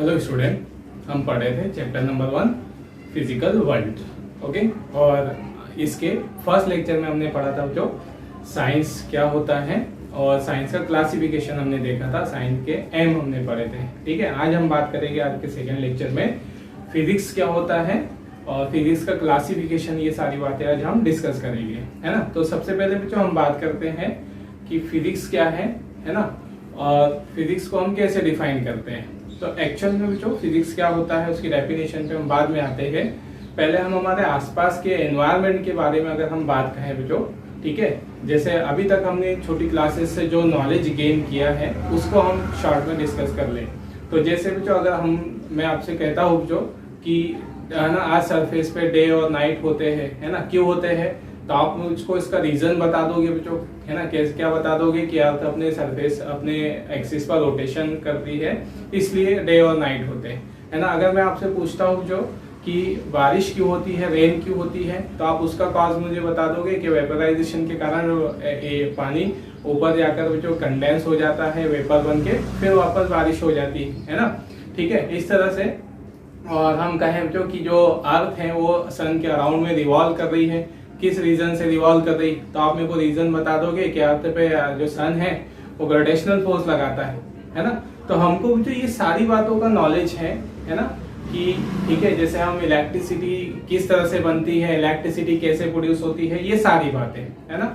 Hello student, हम पढ़ रहे थे chapter number 1 physical world. Okay, और इसके फर्स्ट लेक्चर में हमने पढ़ा था जो साइंस क्या होता है और साइंस का क्लासिफिकेशन हमने देखा था, साइंस के एम हमने पढ़े थे। ठीक है, आज हम बात करेंगे आज के सेकेंड लेक्चर में फिजिक्स क्या होता है और फिजिक्स का क्लासिफिकेशन, ये सारी बातें आज हम डिस्कस करेंगे, है ना। तो सबसे पहले बच्चों हम बात करते हैं कि फिजिक्स क्या है ना, और फिजिक्स को हम कैसे डिफाइन करते हैं। तो एक्चुअल में बच्चों फिजिक्स क्या होता है उसकी डेफिनेशन पे हम बाद में आते हैं। पहले हम हमारे आसपास के एनवायरनमेंट के बारे में अगर हम बात करें बच्चों, ठीक है, जैसे अभी तक हमने छोटी क्लासेस से जो नॉलेज गेन किया है उसको हम शॉर्ट में डिस्कस कर लें। तो जैसे बच्चों अगर मैं आपसे कहता हूँ बच्चों कि है ना आज सरफेस पे डे और नाइट होते हैं, है ना, क्यों होते हैं, तो आप मुझको इसका रीजन बता दोगे बच्चों, है ना। कैसे क्या बता दोगे कि आप अपने सरफेस अपने एक्सिस पर रोटेशन करती है इसलिए डे और नाइट होते हैं, है ना। अगर मैं आपसे पूछता हूँ जो कि बारिश क्यों होती है, रेन क्यों होती है, तो आप उसका कॉज मुझे बता दोगे कि वेपराइजेशन के कारण पानी ऊपर जाकर जो कंडेंस हो जाता है वेपर बन के फिर वापस बारिश हो जाती है ना। ठीक है, इस तरह से। और हम कहें जो कि जो अर्थ है वो सन के अराउंड में रिवॉल्व कर रही है, किस रीजन से रिवॉल्व कर रही, तो आप मेरे को रीजन बता दोगे कि अर्थ पे जो सन है वो ग्रेविटेशनल फोर्स लगाता है ना। तो हमको जो ये सारी बातों का नॉलेज है ना, कि ठीक है, जैसे हम इलेक्ट्रिसिटी किस तरह से बनती है, इलेक्ट्रिसिटी कैसे प्रोड्यूस होती है, ये सारी बातें है ना।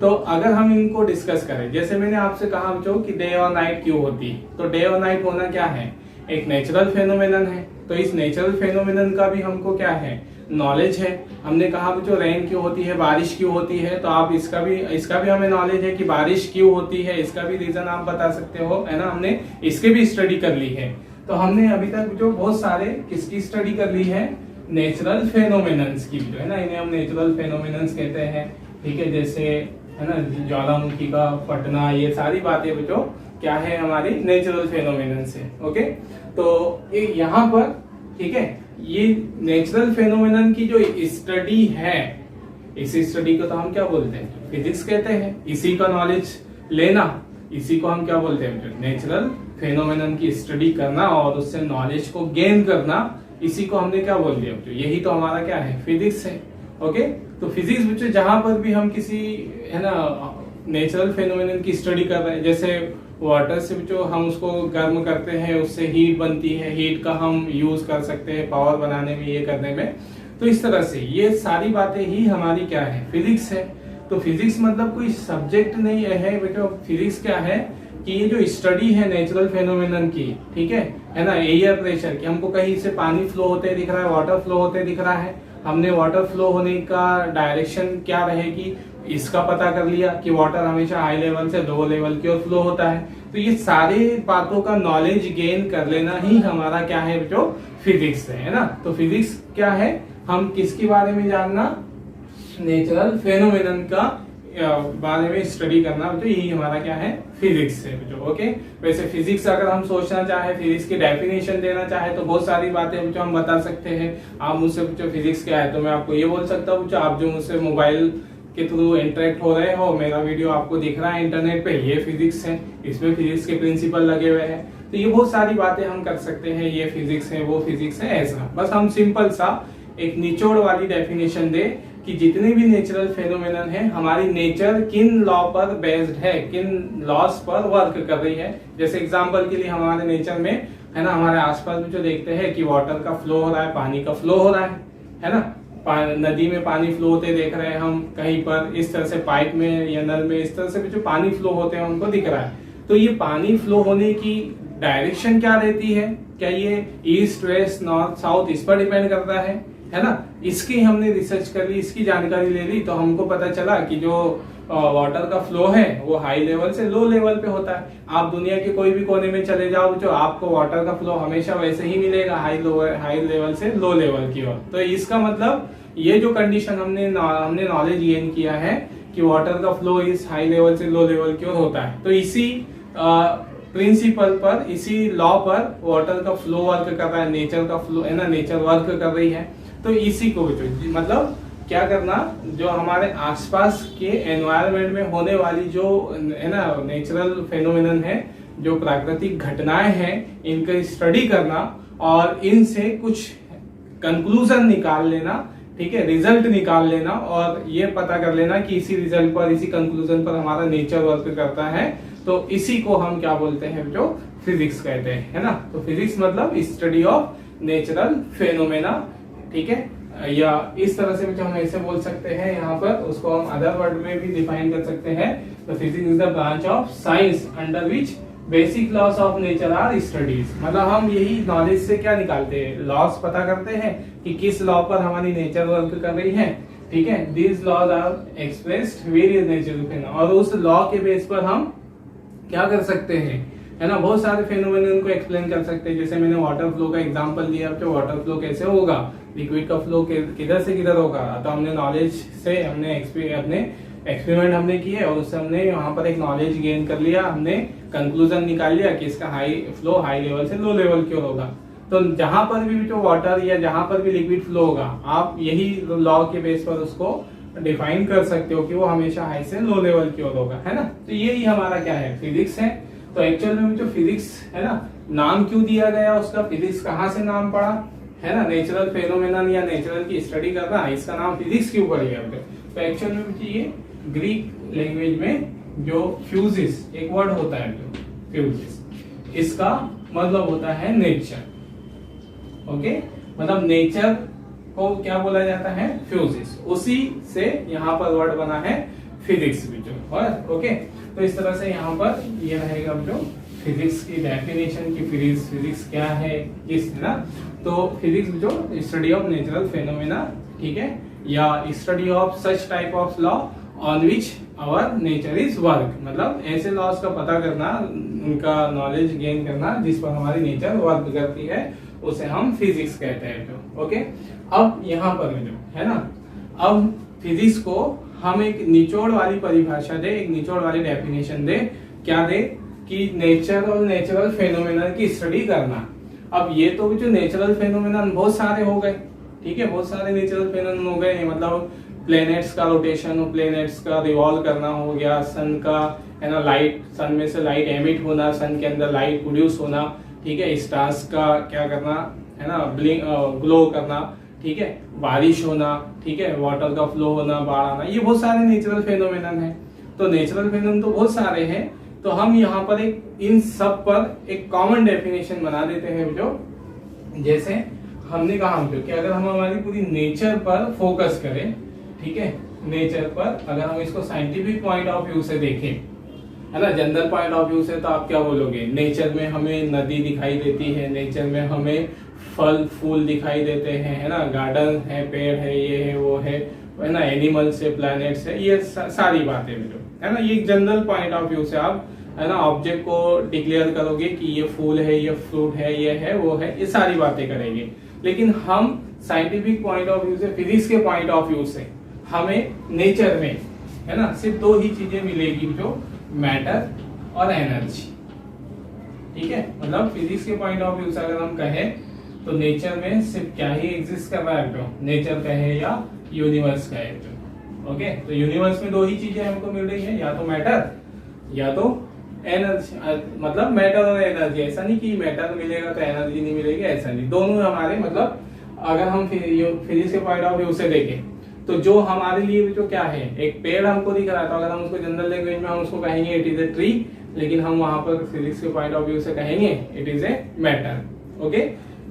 तो अगर हम इनको डिस्कस करें, जैसे मैंने आपसे कहा बच्चों कि डे और नाइट क्यों होती है, तो डे और नाइट होना क्या है, एक नेचुरल फेनोमेनन है। तो इस नेचुरल फेनोमेनन का भी हमको क्या है, नॉलेज है। हमने कहा बच्चों रेन क्यों होती है, बारिश क्यों होती है, तो आप इसका भी हमें नॉलेज है कि बारिश क्यों होती है, इसका भी रीजन आप बता सकते हो, है ना। हमने इसके भी स्टडी कर ली है। तो हमने अभी तक जो बहुत सारे किसकी स्टडी कर ली है, नेचुरल फेनोमेनन्स की, जो है ना, इन्हें हम नेचुरल फेनोमेनन्स कहते हैं। ठीक है, जैसे है ना ज्वालामुखी का फटना, ये सारी बातें बच्चों क्या है, हमारी नेचुरल फेनोमेनन्स है। ओके, तो यहाँ पर ठीक है, ये नेचुरल फेनोमेनन की जो स्टडी है, इस स्टडी को तो हम क्या बोलते हैं, फिजिक्स कहते हैं। इसी का नॉलेज लेना, इसी को हम क्या बोलते हैं, नेचुरल फेनोमेनन की स्टडी करना और उससे नॉलेज को गेन करना, इसी को हमने क्या बोल दिया बच्चों, यही तो हमारा क्या है, फिजिक्स है। ओके, तो फिजिक्स बच्चों जहां पर भी हम किसी है ना नेचुरल फेनोमेनन की स्टडी कर रहे हैं, जैसे वाटर से जो हम उसको गर्म करते हैं उससे हीट बनती है, हीट का हम यूज कर सकते हैं पावर बनाने में, ये करने में। तो इस तरह से ये सारी बातें ही हमारी क्या है, फिजिक्स है। तो फिजिक्स मतलब कोई सब्जेक्ट नहीं है बेटा, फिजिक्स क्या है कि ये जो स्टडी है नेचुरल फेनोमेनन की, ठीक है ना, एयर प्रेशर की, हमको कहीं से पानी फ्लो होते दिख रहा है, वाटर फ्लो होते दिख रहा है, हमने वाटर फ्लो होने का डायरेक्शन क्या रहेगी इसका पता कर लिया कि वाटर हमेशा हाई लेवल से लो लेवल की ओर फ्लो होता है। तो ये सारी बातों का नॉलेज गेन कर लेना ही हमारा क्या है जो फिजिक्स है ना। तो फिजिक्स क्या है, हम किसके बारे में जानना, नेचुरल फेनोमेनन का बारे में स्टडी करना, तो यही हमारा क्या है, फिजिक्स है जो। ओके, वैसे फिजिक्स अगर हम सोचना चाहे, फिजिक्स की डेफिनेशन देना चाहे तो बहुत सारी बातें जो हम बता सकते हैं। आप मुझसे पूछो फिजिक्स क्या है, तो मैं आपको ये बोल सकता हूँ, आप जो मुझसे मोबाइल के थ्रू इंटरेक्ट हो रहे हो, मेरा वीडियो आपको दिख रहा है इंटरनेट पे, ये फिजिक्स है, इसमें फिजिक्स के प्रिंसिपल लगे हुए हैं। तो ये बहुत सारी बातें हम कर सकते हैं, ये फिजिक्स है वो फिजिक्स है, ऐसा बस हम सिंपल सा एक निचोड़ वाली डेफिनेशन दे कि जितने भी नेचुरल फेनोमेनन है, हमारी नेचर किन लॉ पर बेस्ड है, किन लॉस पर वर्क कर रही है। जैसे एग्जांपल के लिए हमारे नेचर में है ना, हमारे आसपास जो देखते हैं कि वाटर का फ्लो हो रहा है, पानी का फ्लो हो रहा है ना, नदी में पानी फ्लो होते देख रहे हैं हम, कहीं पर इस तरह से पाइप में या नल में इस तरह से जो पानी फ्लो होते हैं उनको दिख रहा है। तो ये पानी फ्लो होने की डायरेक्शन क्या रहती है, क्या ये ईस्ट वेस्ट नॉर्थ साउथ इस पर डिपेंड करता है ना। इसकी हमने रिसर्च कर ली, इसकी जानकारी ले ली, तो हमको पता चला कि जो वाटर का फ्लो है वो हाई लेवल से लो लेवल पे होता है। आप दुनिया के कोई भी कोने में चले जाओ जो आपको वाटर का फ्लो हमेशा वैसे ही मिलेगा, हाई लेवल से लो लेवल की ओर। तो इसका मतलब ये जो कंडीशन हमने नॉलेज गेन किया है कि वाटर का फ्लो इस हाई लेवल से लो लेवल की ओर होता है, तो इसी प्रिंसिपल पर, इसी लॉ पर वाटर का फ्लो वर्क कर रहा है, नेचर का फ्लो है ना, नेचर वर्क कर रही है। तो इसी को मतलब क्या करना, जो हमारे आसपास के एनवायरनमेंट में होने वाली जो है ना नेचुरल फेनोमेनन है, जो प्राकृतिक घटनाएं हैं इनका स्टडी करना और इनसे कुछ कंक्लूजन निकाल लेना, ठीक है, रिजल्ट निकाल लेना और ये पता कर लेना कि इसी रिजल्ट पर, इसी कंक्लूजन पर हमारा नेचर वर्क करता है, तो इसी को हम क्या बोलते हैं जो फिजिक्स कहते हैं, है ना। तो फिजिक्स मतलब स्टडी ऑफ नेचुरल फेनोमेना, ठीक है, या इस तरह से हम ऐसे बोल सकते हैं यहाँ पर, उसको हम अदर वर्ड में भी डिफाइन कर सकते हैं। तो physics is the branch of science under which basic laws of nature are studies. मतलब हम यही नॉलेज से क्या निकालते हैं, लॉस पता करते हैं कि किस लॉ पर हमारी नेचर वर्क कर रही है, ठीक है। This laws are expressed various natural phenomena, और उस लॉ के बेस पर हम क्या कर सकते हैं, है ना, बहुत सारे फेनोमेनन को एक्सप्लेन कर सकते हैं। जैसे मैंने वाटर फ्लो का एग्जांपल दिया, तो वाटर फ्लो कैसे होगा, लिक्विड का फ्लो किधर से किधर होगा। तो हमने नॉलेज से, हमने अपने एक्सपेरिमेंट हमने किए और उससे हमने वहां पर एक नॉलेज गेन कर लिया, हमने कंक्लूजन निकाल लिया कि इसका हाई फ्लो हाई लेवल से लो लेवल क्यों होगा। तो जहां पर भी जो वाटर या जहां पर भी लिक्विड फ्लो होगा, आप यही लॉ के बेस पर उसको डिफाइन कर सकते हो कि वो हमेशा हाई से लो लेवल की ओर होगा, है ना। तो यही हमारा क्या है, फिजिक्स है। तो एक्चुअल में जो फिजिक्स है ना, नाम क्यों दिया गया उसका, फिजिक्स कहाँ से नाम पड़ा, है ना, नेचुरल फेनोमेनन या नेचुरल की स्टडी करना, इसका नाम फिजिक्स क्यों पड़ गया। तो एक्चुअल में ये ग्रीक लैंग्वेज में जो फ्यूजिस एक वर्ड होता है, जो फ्यूजिस, इसका मतलब होता है नेचर। ओके, मतलब नेचर को क्या बोला जाता है, फ्यूजिस, उसी से यहाँ पर वर्ड बना है फिजिक्स भी जो। और ओके, तो इस तरह से यहाँ पर ये रहेगा जो फिजिक्स की डेफिनेशन की, फिजिक्स क्या है इस ना। तो फिजिक्स जो स्टडी ऑफ नेचुरल फेनोमेना, ठीक है, या study of such type of law on which our nature is work, मतलब ऐसे लॉज का पता करना, उनका नॉलेज गेन करना जिस पर हमारी नेचर वर्क करती है, उसे हम फिजिक्स कहते हैं जो। ओके, अब यहाँ पर जो है ना, अब फिजिक्स को हम एक निचोड़ वाली परिभाषा दे, एक निचोड़ वाली डेफिनेशन दे, क्या दे कि नेचर और नेचुरल फेनोमेना की स्टडी करना। अब ये तो जो नेचुरल फेनोमेना बहुत सारे हो गए, ठीक है, बहुत सारे नेचुरल फेनोमेना हो गए, मतलब प्लेनेट्स का रोटेशन हो, प्लेनेट्स का रिवॉल्व करना हो गया, सन का, है ना, लाइट, सन में से लाइट एमिट होना, सन के अंदर लाइट प्रोड्यूस होना, ठीक है, स्टार्स का क्या करना, है ना, ग्लो करना, ठीक है, बारिश होना, ठीक है, वाटर का फ्लो होना, बाढ़ आना, ये बहुत सारे नेचुरल फेनोमेनन है। तो नेचुरल फेनोमेनन तो बहुत सारे हैं, तो हम यहाँ पर एक इन सब पर एक कॉमन डेफिनेशन बना देते हैं जो, जैसे हमने कहा हम कि अगर हम हमारी पूरी नेचर पर फोकस करें, ठीक है, नेचर पर अगर हम इसको साइंटिफिक पॉइंट ऑफ व्यू से देखें, है ना, जनरल पॉइंट ऑफ व्यू से, तो आप क्या बोलोगे, नेचर में हमें नदी दिखाई देती है, नेचर में हमें फल फूल दिखाई देते हैं, है ना, गार्डन है, पेड़ है, ये है, वो है ना, एनिमल्स है, प्लैनेट्स है, ये सारी बातें जो है ना, ये जनरल पॉइंट ऑफ व्यू से आप, है ना, ऑब्जेक्ट को डिक्लेयर करोगे कि ये फूल है, ये फ्रूट है, ये है, वो है, ये सारी बातें करेंगे। लेकिन हम साइंटिफिक पॉइंट ऑफ व्यू से, फिजिक्स के पॉइंट ऑफ व्यू से, हमें नेचर में, है ना, सिर्फ दो ही चीजें मिलेगी, जो मैटर और एनर्जी, ठीक है। मतलब फिजिक्स के पॉइंट ऑफ व्यू से अगर हम कहें तो नेचर में सिर्फ क्या ही एग्जिस्ट कर रहा है, जो नेचर कहे या यूनिवर्स कहे जो। ओके, तो यूनिवर्स में दो ही चीजें हमको मिल रही है, या तो मैटर या तो एनर्जी, मतलब मैटर और एनर्जी। ऐसा नहीं कि मैटर मिलेगा तो एनर्जी नहीं मिलेगी, ऐसा नहीं, दोनों हमारे, मतलब अगर हम फिजिक्स के पॉइंट ऑफ व्यू से देखें तो जो हमारे लिए जो क्या है, एक पेड़ हमको दिख रहा है, तो अगर हम उसको जनरल लैंग्वेज में हम उसको कहेंगे इट इज ए ट्री, लेकिन हम वहां पर फिजिक्स के पॉइंट ऑफ व्यू से कहेंगे it is a matter. Okay,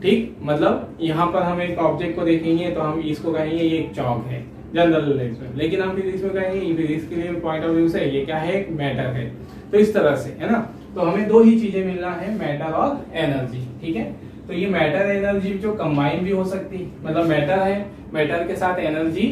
ठीक, मतलब यहाँ पर हम एक ऑब्जेक्ट को देखेंगे तो हम इसको कहेंगे ये एक चौक है जनरल लैंग्वेज में, लेकिन हम फिजिक्स में कहेंगे फिजिक्स के लिए पॉइंट ऑफ व्यू से ये क्या है, एक मैटर है। तो इस तरह से, है ना, तो हमें दो ही चीजें मिलना है, मैटर और एनर्जी, ठीक है। तो ये मैटर एनर्जी जो कंबाइन भी हो सकती है, मतलब मैटर है, मैटर के साथ एनर्जी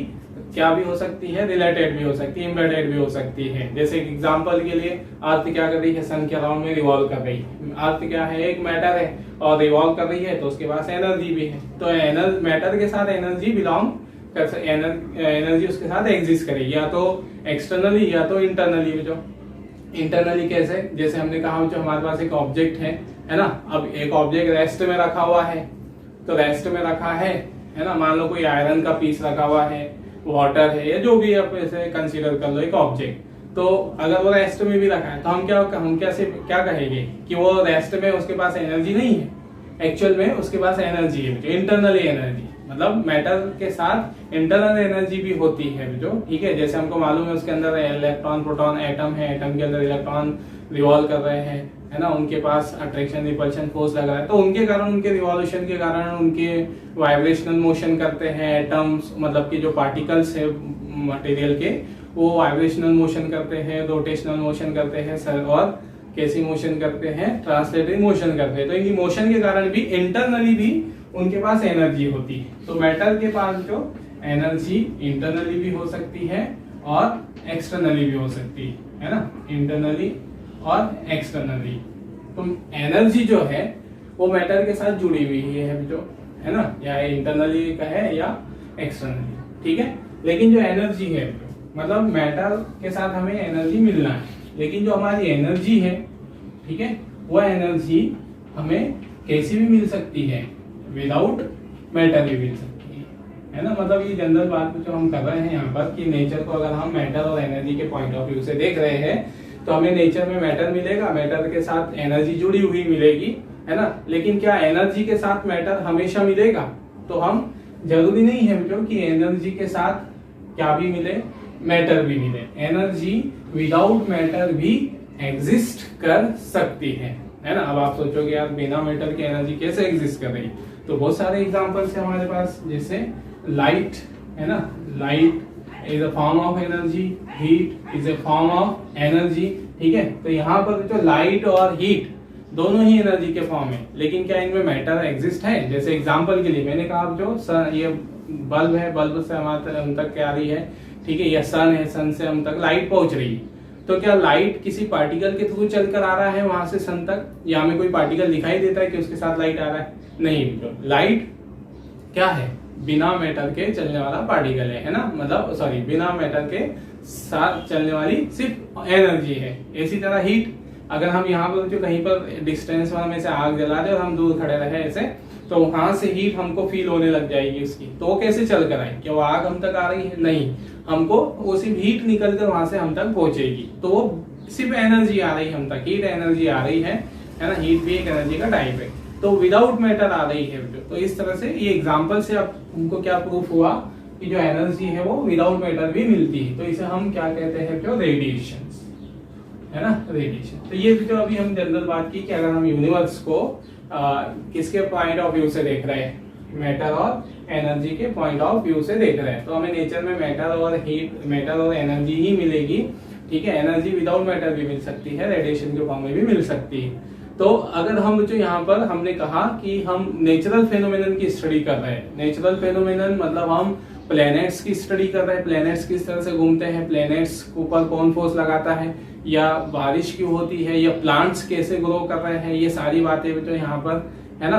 क्या भी हो सकती है, रिलेटेड भी हो सकती है, एम्बेडेड भी हो सकती है। जैसे एग्जांपल के लिए अर्थ क्या कर रही है, सन के अराउंड में रिवॉल्व कर रही है, अर्थ क्या है, एक मैटर है और रिवॉल्व कर रही है, तो उसके पास एनर्जी भी है। तो मैटर के साथ एनर्जी बिलोंग कर, एनर्जी उसके साथ एग्जिस्ट करेगी, या तो एक्सटर्नली या तो इंटरनली। जो इंटरनली कैसे, जैसे हमने कहा जो हमारे पास एक ऑब्जेक्ट है ना, अब एक ऑब्जेक्ट रेस्ट में रखा हुआ है, तो रेस्ट में रखा है ना, मान लो कोई आयरन का पीस रखा हुआ है, वाटर है, या जो भी आप ऐसे कंसीडर कर लो एक ऑब्जेक्ट, तो अगर वो रेस्ट में भी रखा है तो हम क्या कहेंगे कि वो रेस्ट में उसके पास एनर्जी नहीं है। एक्चुअल में उसके पास एनर्जी है, इंटरनली एनर्जी, मतलब मैटर के साथ इंटरनल एनर्जी भी होती है जो, ठीक है। जैसे हमको मालूम है उसके अंदर इलेक्ट्रॉन प्रोटॉन एटम है, एटम के अंदर इलेक्ट्रॉन रिवॉल्व कर रहे हैं, है ना, उनके पास अट्रैक्शन रिपल्शन फोर्स लग रहा है, तो उनके कारण, उनके रिवॉल्यूशन के कारण उनके वाइब्रेशनल मोशन करते हैं एटम्स, मतलब कि जो पार्टिकल्स है मटेरियल के, वो वाइब्रेशनल मोशन करते हैं, रोटेशनल मोशन करते हैं, और कैसी मोशन करते हैं, ट्रांसलेटरी मोशन करते हैं। तो इनकी मोशन के कारण भी इंटरनली भी उनके पास एनर्जी होती है। तो मैटर के पास जो एनर्जी इंटरनली भी हो सकती है और एक्सटर्नली भी हो सकती है ना, इंटरनली और एक्सटर्नली। तो एनर्जी जो है वो मैटर के साथ जुड़ी हुई है जो, है ना, या इंटरनली कहे या एक्सटर्नली, ठीक है। लेकिन जो एनर्जी है, मतलब मैटर के साथ हमें एनर्जी मिलना है, लेकिन जो हमारी एनर्जी है, ठीक है, वह एनर्जी हमें कैसी भी मिल सकती है, विदाउट मैटर भी मिल सकती है ना। मतलब ये जनरल बात जो हम कर रहे हैं यहाँ पर कि नेचर को अगर हम मैटर और एनर्जी के पॉइंट ऑफ व्यू से देख रहे हैं तो हमें नेचर में मैटर मिलेगा, मैटर के साथ एनर्जी जुड़ी हुई मिलेगी, है ना। लेकिन क्या एनर्जी के साथ मैटर हमेशा मिलेगा? तो हम जरूरी नहीं है जो कि एनर्जी के साथ क्या भी मिले, मैटर भी मिले। एनर्जी विदाउट मैटर भी एग्जिस्ट कर सकती है ना। अब आप सोचोगे यार बिना मैटर की एनर्जी कैसे एग्जिस्ट कर रही, तो बहुत सारे एग्जांपल्स है हमारे पास, जैसे लाइट, है ना, light is a form of energy, heat is a form of energy, ठीक है। तो यहाँ पर जो लाइट और हीट दोनों ही एनर्जी के फॉर्म है, लेकिन क्या इनमें मैटर एग्जिस्ट है? जैसे एग्जांपल के लिए मैंने कहा जो सन, ये बल्ब है, बल्ब से हम तक क्या आ रही है, ठीक है, या सन है, सन से हम तक लाइट पहुंच रही है। तो क्या लाइट किसी पार्टिकल के थ्रू चलकर आ रहा है वहां से सन तक, या हमें कोई पार्टिकल दिखाई देता है कि उसके साथ लाइट आ रहा है? नहीं, लाइट क्या है? बिना मैटर के चलने वाला पार्टिकल है ना, मतलब सॉरी, बिना मैटर के साथ चलने वाली सिर्फ एनर्जी है। इसी तरह हीट, अगर हम यहाँ पर जो कहीं पर डिस्टेंस में से आग जला दे और हम दूर खड़े रहे ऐसे, तो वहां से हीट हमको फील होने लग जाएगी उसकी, तो वो कैसे चल कर आए? क्या वो आग हम तक आ रही है? नहीं, हमको वो सिर्फ हीट निकल कर वहां से हम तक पहुंचेगी, तो वो सिर्फ एनर्जी आ रही है हम तक, हीट एनर्जी आ रही है ना। हीट भी एक एनर्जी का टाइप है, तो विदाउट मैटर आ रही है। तो इस तरह से ये एग्जांपल से अब हमको क्या प्रूफ हुआ कि जो एनर्जी है वो विदाउट मैटर भी मिलती है। तो इसे हम क्या कहते हैं? जो रेडिएशन, है ना, रेडिएशन। तो ये जो अभी हम जनरल बात की कि अगर हम यूनिवर्स को किसके पॉइंट ऑफ व्यू से देख रहे हैं, मैटर और एनर्जी के पॉइंट ऑफ व्यू से देख रहे हैं, तो हमें नेचर में मैटर और हीट, मैटर और एनर्जी ही मिलेगी, ठीक है। एनर्जी विदाउट मैटर भी मिल सकती है, रेडिएशन के फॉर्म में भी मिल सकती है। तो अगर हम जो यहाँ पर हमने कहा कि हम नेचुरल फेनोमेनन की स्टडी कर रहे हैं, नेचुरल फेनोमेनन मतलब हम प्लैनेट्स की स्टडी कर रहे हैं, प्लैनेट्स किस तरह से घूमते हैं, प्लैनेट्स के ऊपर कौन फोर्स लगाता है, या बारिश क्यों होती है, या प्लांट्स कैसे ग्रो कर रहे हैं, ये सारी बातें जो यहाँ पर है ना।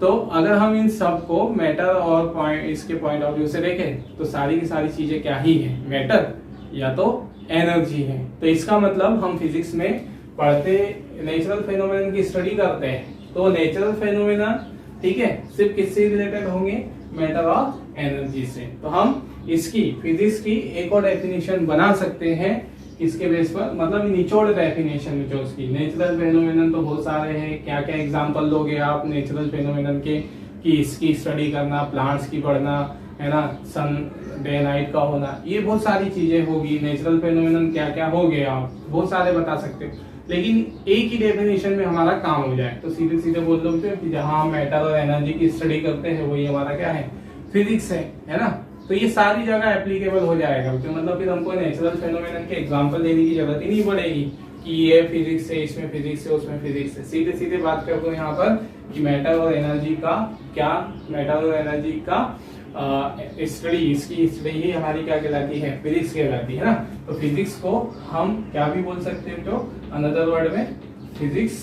तो अगर हम इन सब को मैटर और इसके पॉइंट ऑफ व्यू से देखें तो सारी की सारी चीजें क्या ही है? मैटर या तो एनर्जी है। तो इसका मतलब हम फिजिक्स में पढ़ते नेचुरल फेनोमेनन की स्टडी करते हैं, तो नेचुरल फेनोमेनन, ठीक है, सिर्फ किससे रिलेटेड होंगे? मैटर और एनर्जी से। तो हम इसकी फिजिक्स की एक और डेफिनेशन बना सकते हैं इसके बेस पर, मतलब निचोड़ डेफिनेशन जो उसकी। नेचुरल फेनोमेनन तो बहुत सारे हैं, क्या क्या एग्जांपल लोगे आप नेचुरल फेनोमेनन के, कि इसकी स्टडी करना, प्लांट्स की पढ़ना, है ना, सन डे नाइट का होना, ये बहुत सारी चीजें होगी। नेचुरल फेनोमेनन क्या क्या हो गए आप बहुत सारे बता सकते हो, लेकिन एक ही डेफिनेशन में हमारा काम हो जाए तो सीधे सीधे बोल दो कि जहां मैटर और एनर्जी की स्टडी करते हैं वही हमारा क्या है? फिजिक्स है ना। तो ये सारी जगह एप्लीकेबल हो जाएगा, तो मतलब फिर हमको नेचुरल फेनोमेनन के एग्जांपल देने की जरूरत ही नहीं पड़ेगी कि ये फिजिक्स है, इसमें फिजिक्स है, उसमें फिजिक्स है। सीधे सीधे बात कर दो यहाँ पर कि मैटर और एनर्जी का क्या, मैटर और एनर्जी का स्टडी, इसकी स्टडी ही हमारी क्या कहलाती है? फिजिक्स कहलाती है ना। तो फिजिक्स को हम क्या भी बोल सकते हैं? जो अनदर वर्ड में, physics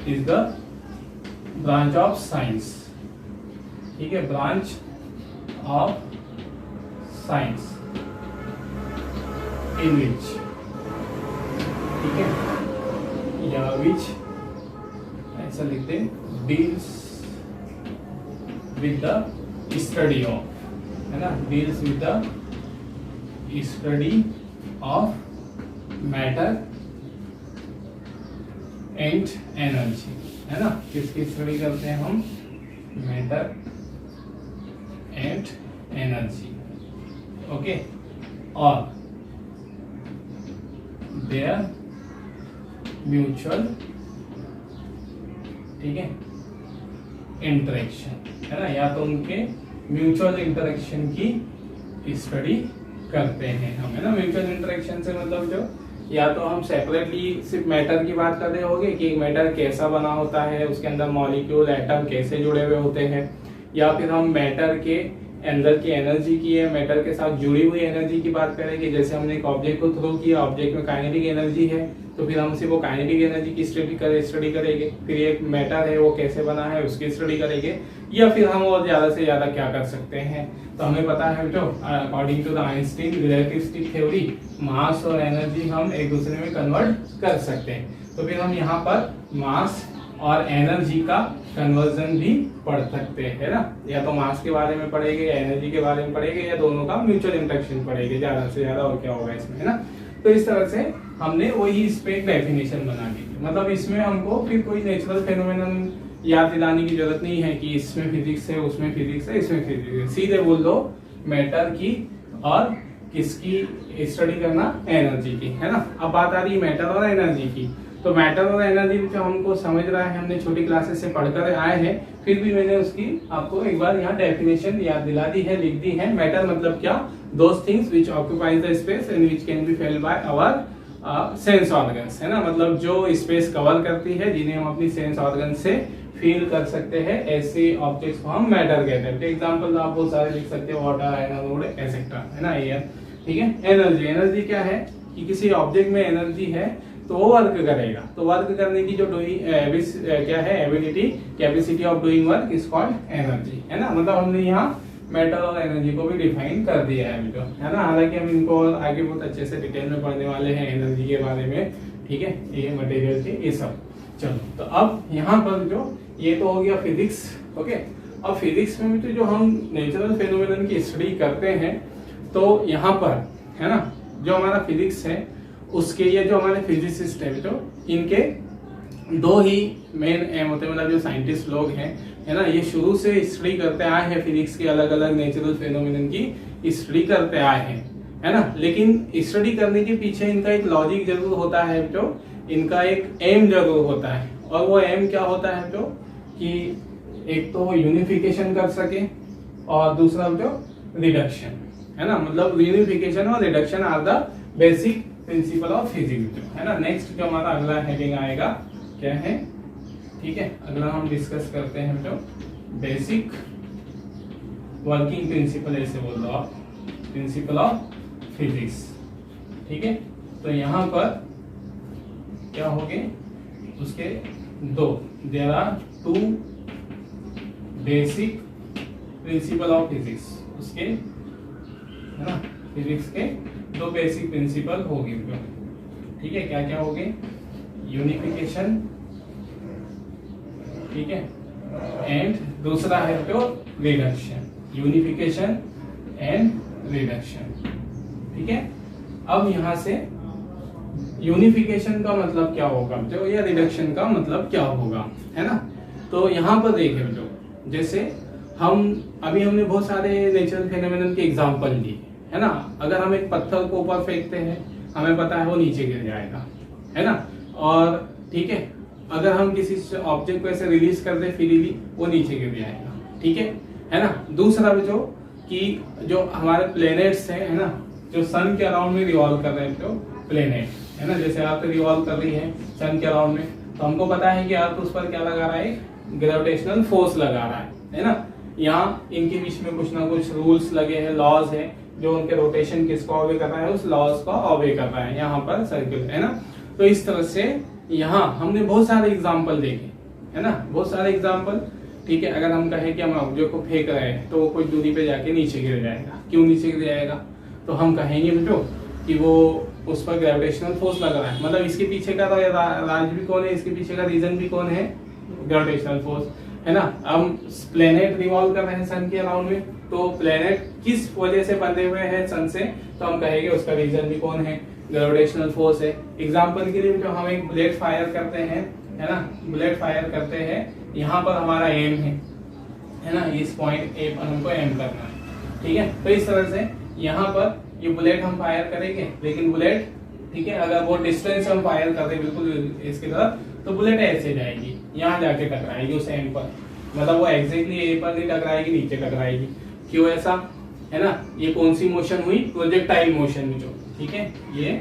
is the branch of science, ठीक है, ब्रांच ऑफ साइंस इन विच, ठीक है, या विच ऐसा लिखते हैं, deals with the study of, है ना, deals with the study of matter and energy, है ना। किसकी स्टडी करते हैं हम? Matter and energy, okay. और देयर म्यूचुअल, ठीक है, इंटरेक्शन, है ना। या तो उनके म्यूचुअल इंटरेक्शन की स्टडी करते हैं हम, है ना। म्यूचुअल इंटरेक्शन से मतलब जो, या तो हम सेपरेटली सिर्फ मैटर की बात कर रहे होंगे कि एक मैटर कैसा बना होता है, उसके अंदर मॉलिक्यूल एटम कैसे जुड़े हुए होते हैं, या फिर हम मैटर के अंदर की एनर्जी की है, मैटर के साथ जुड़ी हुई एनर्जी की बात करेंगे। जैसे हमने एक ऑब्जेक्ट को थ्रो किया, ऑब्जेक्ट में काइनेटिक एनर्जी है, तो फिर हम सिर्फ वो काइनेटिक एनर्जी की स्टडी करेंगे। फिर एक मैटर है वो कैसे बना है उसकी स्टडी करेंगे। या फिर हम और ज्यादा से ज्यादा क्या कर सकते हैं, तो हमें पता है जो according to the Einstein relativistic theory, mass और एनर्जी हम एक दूसरे में कन्वर्ट कर सकते हैं। तो फिर हम यहाँ पर मास और एनर्जी का कन्वर्जन भी पढ़ सकते हैं, है ना। या तो मास के बारे में पढ़ेंगे या एनर्जी के बारे में पढ़ेंगे, या दोनों का म्यूचुअल इंटरेक्शन पढ़ेंगे ज्यादा से ज्यादा, और क्या होगा इसमें, है ना। तो इस तरह से हमने वही इस पे एक डेफिनेशन बना दी। मतलब इसमें हमको फिर कोई नेचुरल फेनोमेनन याद दिलाने की जरूरत नहीं है कि इसमें फिजिक्स है, उसमें फिजिक्स है, इसमें फिजिक्स है। सीधे बोल दो मैटर की और किसकी स्टडी करना, एनर्जी की, है ना। अब बात आ रही है मैटर और एनर्जी की। तो मैटर और एनर्जी जो हमको समझ रहा है, हमने छोटी क्लासेस से पढ़कर आए हैं, फिर भी मैंने उसकी आपको एक बार यहाँ डेफिनेशन याद दिला दी है, लिख दी है। मैटर मतलब क्या? Those things which occupies the space and which can be felt by our sense organs, है ना। मतलब जो स्पेस कवर करती है, जिन्हें हम अपनी सेंस ऑर्गन से फील कर सकते हैं, ऐसे ऑब्जेक्ट्स को हम मैटर कहते हैं। एग्जांपल आप बहुत सारे लिख सकते हो, वाटर, आयरन, वुड, एटसेट्रा, है ना, एयर, ठीक है। एनर्जी, एनर्जी क्या है कि किसी ऑब्जेक्ट में एनर्जी है तो वो वर्क करेगा। तो वर्क करने की जो क्या है ability, capacity of doing work is called energy, है ना। मतलब हमने यहाँ मेटल और एनर्जी को भी डिफाइन कर दिया है अभी तो, है ना। हालांकि हम इनको आगे बहुत अच्छे से डिटेल में पढ़ने वाले हैं एनर्जी के बारे में, ठीक है, ये मटेरियल के ये सब। चलो, तो अब यहाँ पर जो ये तो हो गया फिजिक्स, ओके। अब फिजिक्स में भी तो जो हम नेचुरल फेनोमेनन की स्टडी करते हैं, तो यहाँ पर, है ना, जो हमारा फिजिक्स है उसके, ये जो हमारे फिजिसिस्ट है तो इनके दो ही मेन एम होते हैं। मतलब जो साइंटिस्ट लोग हैं, है ना, ये शुरू से स्टडी करते आए हैं फिजिक्स के अलग अलग नेचुरल फेनोमेनन की स्टडी करते आए हैं, है ना। लेकिन स्टडी करने के पीछे इनका एक लॉजिक जरूर होता है, जो इनका एक एम जरूर होता है। और वो एम क्या होता है, जो कि एक तो यूनिफिकेशन कर सके और दूसरा जो रिडक्शन, है ना। मतलब यूनिफिकेशन और reduction are the basic principle of physics, है ना। नेक्स्ट जो हमारा अगला हेडिंग आएगा क्या है, ठीक है, अगला हम डिस्कस करते हैं जो बेसिक वर्किंग प्रिंसिपल, ऐसे बोल दो आप, प्रिंसिपल ऑफ फिजिक्स, ठीक है। तो यहाँ पर क्या हो गए उसके दो, there are two basic principle of physics, उसके, है ना, फिजिक्स के दो बेसिक प्रिंसिपल हो गए, ठीक है। क्या क्या हो गए? यूनिफिकेशन, ठीक है, एंड दूसरा है तो रिडक्शन, यूनिफिकेशन एंड रिडक्शन, ठीक है। अब यहां से यूनिफिकेशन का मतलब क्या होगा जो, या रिडक्शन का मतलब क्या होगा, है ना। तो यहाँ पर देखें जो, जैसे हमने बहुत सारे नेचुरल फेनोमेनन के एग्जांपल लिए, है ना। अगर हम एक पत्थर को ऊपर फेंकते हैं, हमें पता है वो नीचे गिर जाएगा, है ना। और ठीक है, अगर हम किसी ऑब्जेक्ट को ऐसे रिलीज कर दे फ्रीली, वो नीचे गिर जाएगा, ठीक है ना। दूसरा जो कि जो हमारे प्लेनेट्स हैं, है ना, जो सन के अराउंड में रिवॉल्व कर रहे हैं, तो प्लेनेट, है ना, जैसे अर्थ रिवॉल्व कर रही है सन के अराउंड में, तो हमको पता है कि अर्थ उस पर क्या लगा रहा है, ग्रेविटेशनल फोर्स लगा रहा है ना। यहाँ इनके बीच में कुछ ना कुछ रूल्स लगे हैं, लॉज है, जो उनके रोटेशन किसको ऑबे कर रहा है, उस लॉज को ऑबे कर रहा है यहाँ पर सर्किल, है ना। तो इस तरह से यहाँ हमने बहुत सारे एग्जाम्पल देखे, है ना, बहुत सारे एग्जाम्पल, ठीक है। अगर हम कहें कि हम ऑब्जेक्ट को फेंक रहे हैं तो वो कुछ दूरी पे जाके नीचे गिर जाएगा, क्यों नीचे गिर जाएगा, तो हम कहेंगे बेटो कि वो उस पर ग्रेविटेशनल फोर्स लग रहा है। मतलब इसके पीछे का राज भी कौन है, इसके पीछे का रीजन भी कौन है, ग्रेविटेशनल फोर्स, है ना। हम प्लेनेट रिवॉल्व कर रहे हैं सन के अराउंड में, तो प्लेनेट किस वजह से बंधे हुए हैं सन से, तो हम कहेंगे उसका रीजन भी कौन है, ग्रेविटेशनल फोर्स है। एग्जांपल के लिए जो हम एक बुलेट फायर करते हैं, है ना, बुलेट फायर करते हैं, यहाँ पर हमारा एम है ना, इस पॉइंट ए पर हमको एम करना है, ठीक है। तो इस तरह से यहाँ पर ये बुलेट हम फायर करेंगे, लेकिन बुलेट, ठीक है, अगर वो डिस्टेंस हम फायर कर रहे बिल्कुल इसकी तरफ, तो बुलेट ऐसे जाएगी, यहाँ जाके टकराएगी उस एम पर, मतलब वो एग्जैक्टली ए पर नहीं टकराएगी, नीचे टकराएगी। क्यों ऐसा, है ना, ये कौन सी मोशन हुई, प्रोजेक्टाइल मोशन में जो, ठीक है। ये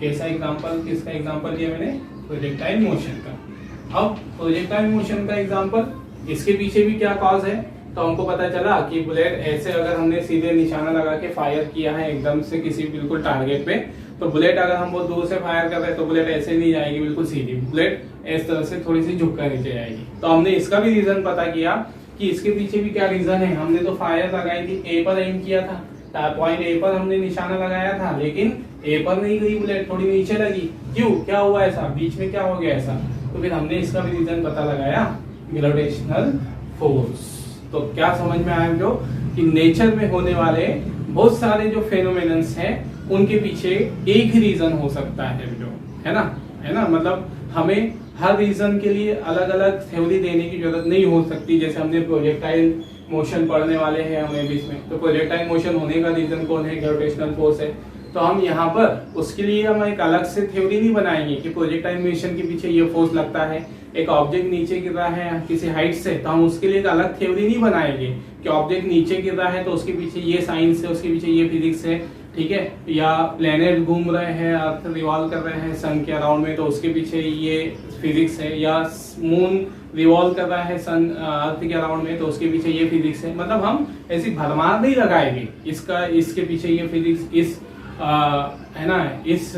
कैसा एग्जांपल, किसका एग्जांपल दिया मैंने, प्रोजेक्टाइल मोशन का। अब प्रोजेक्टाइल मोशन का एग्जांपल, इसके पीछे भी क्या कॉज है, तो हमको पता चला कि बुलेट ऐसे अगर हमने सीधे निशाना लगा के फायर किया है एकदम से किसी बिल्कुल टारगेट पे, तो बुलेट अगर हम बहुत दूर से फायर कर रहे हैं तो बुलेट ऐसे नहीं जाएगी बिल्कुल सीधी, बुलेट इस तरह से थोड़ी सी झुककर नीचे जाएगी। तो हमने इसका भी रीजन पता किया कि इसके पीछे भी क्या रीजन है। हमने तो फायर लगाई थी, ए पर एम किया था, पॉइंट ए पर हमने निशाना लगाया था, लेकिन ए पर नहीं गई बुलेट, थोड़ी नीचे लगी। क्यों, क्या हुआ ऐसा, बीच में क्या हो गया ऐसा, तो फिर हमने इसका भी रीजन पता लगाया, ग्रेविटेशनल फोर्स। तो क्या समझ में आया जो कि नेचर में होने वाले बहुत सारे जो फेनोमेनन्स हैं उनके पीछे एक ही रीजन हो सकता है जो, है ना, मतलब हमें हर रीजन के लिए अलग अलग थ्योरी देने की जरूरत नहीं हो सकती। जैसे हमने प्रोजेक्टाइल मोशन पढ़ने वाले हैं हमें बीच में, तो प्रोजेक्टाइल मोशन होने का रीजन कौन है, ग्रेविटेशनल फोर्स है। तो हम यहाँ पर उसके लिए हम एक अलग से थ्योरी नहीं बनाएंगे कि प्रोजेक्टाइल मोशन के पीछे ये फोर्स लगता है, एक ऑब्जेक्ट नीचे गिर रहा है किसी हाइट से, तो हम उसके लिए एक अलग थ्योरी नहीं बनाएंगे कि ऑब्जेक्ट नीचे गिर रहा है तो उसके पीछे ये साइंस है, उसके पीछे ये फिजिक्स है, ठीक है, या प्लेनेट घूम रहे हैं, अर्थ रिवॉल्व कर रहे हैं सन के अराउंड में, तो उसके पीछे ये फिजिक्स है, या मून रिवॉल्व कर रहा है सन अर्थ के अराउंड में, तो उसके पीछे ये फिजिक्स है। मतलब हम ऐसी भरमार नहीं लगाएंगे इसका, इसके पीछे ये फिजिक्स, इस है ना, इस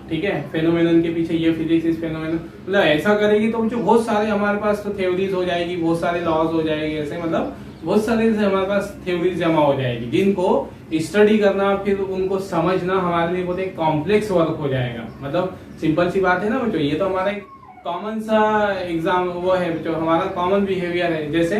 ठीक है फेनोमेनन के पीछे ये फिजिक्स, इस फेनोमेनन, मतलब ऐसा करेगी तो जो बहुत सारे हमारे पास तो थ्योरीज हो जाएगी, बहुत सारे लॉज हो जाएंगे, ऐसे मतलब बहुत सारे हमारे पास थ्योरीज जमा हो जाएगी, जिनको स्टडी करना फिर उनको समझना हमारे लिए बहुत एक कॉम्प्लेक्स वर्क हो जाएगा। मतलब सिंपल सी बात है ना बच्चों, ये तो हमारा एक कॉमन सा एग्जाम वो है बच्चों, हमारा कॉमन बिहेवियर है। जैसे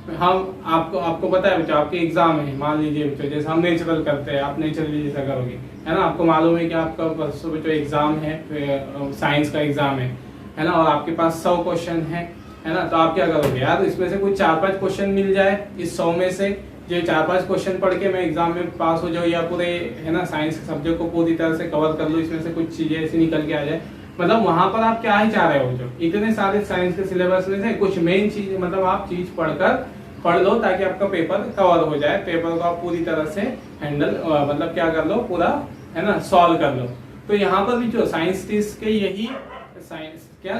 हम आपको पता है बच्चों, आपके एग्जाम है, मान लीजिए बच्चों, जैसे हम नेचुरल करते हैं, आप नेचुरली जैसा करोगे, है ना, आपको मालूम है कि आपका परसों बच्चों एग्जाम है, साइंस का एग्जाम है ना, और आपके पास 100 क्वेश्चन है ना, तो आप क्या करोगे यार, इसमें से कुछ 4-5 क्वेश्चन मिल जाए इस 100 में से, जो 4-5 क्वेश्चन पढ़ के मैं एग्जाम में पास हो जाऊँ, या पूरे है ना साइंस के सब्जेक्ट को पूरी तरह से कवर कर लूँ, इसमें से कुछ चीजें ऐसी निकल के आ जाए। मतलब वहां पर आप क्या ही चाह रहे हो, जो इतने सारे साइंस के सिलेबस में से कुछ मेन चीज, मतलब आप चीज पढ़ लो ताकि आपका पेपर कवर हो जाए, पेपर को आप पूरी तरह से हैंडल मतलब क्या कर लो पूरा, है ना, सॉल्व कर लो। तो यहाँ पर भी जो साइंटिस्ट के यही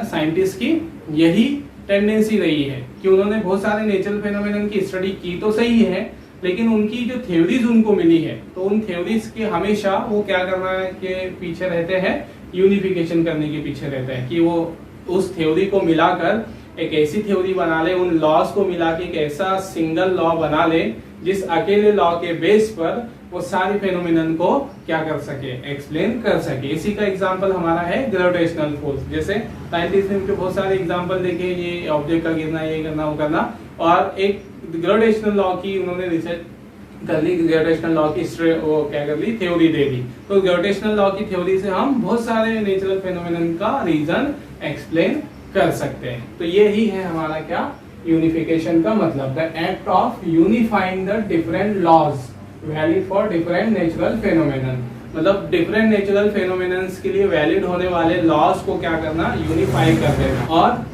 साइंटिस्ट की यही टेंडेंसी रही है कि उन्होंने बहुत सारे नेचुरल फेनोमेनन की स्टडी की तो सही है, लेकिन उनकी जो थ्योरीज उनको मिली है, तो उन थ्योरीज के हमेशा वो क्या करना के पीछे रहते हैं, यूनिफिकेशन करने के पीछे रहते हैं, कि वो उस थ्योरी को मिलाकर एक ऐसी थ्योरी बना ले, उन लॉज को मिला के एक ऐसा सिंगल लॉ बना ले जिस अकेले लॉ के बेस पर वो सारे फेनोमेनन को क्या कर सके, एक्सप्लेन कर सके। इसी का एग्जांपल हमारा है ग्रेविटेशनल फोर्स। जैसे साइंटिस्ट ने बहुत सारे एग्जांपल देखे, ये ऑब्जेक्ट का गिरना, ये करना, वो करना, और एक ग्रेविटेशनल लॉ की उन्होंने रिसर्च कर ली, ग्रेविटेशनल लॉ की वो क्या कर ली, थ्योरी दे दी। तो ग्रेविटेशनल लॉ की थ्योरी से हम बहुत सारे नेचुरल फेनोमेनन का रीजन एक्सप्लेन कर सकते हैं। तो ये ही है हमारा क्या, यूनिफिकेशन का मतलब, the act of unifying the different laws valid for different natural phenomenon. मतलब डिफरेंट नेचुरल फेनोमेनन्स के लिए वैलिड होने वाले लॉज को क्या करना, यूनिफाई कर देना, और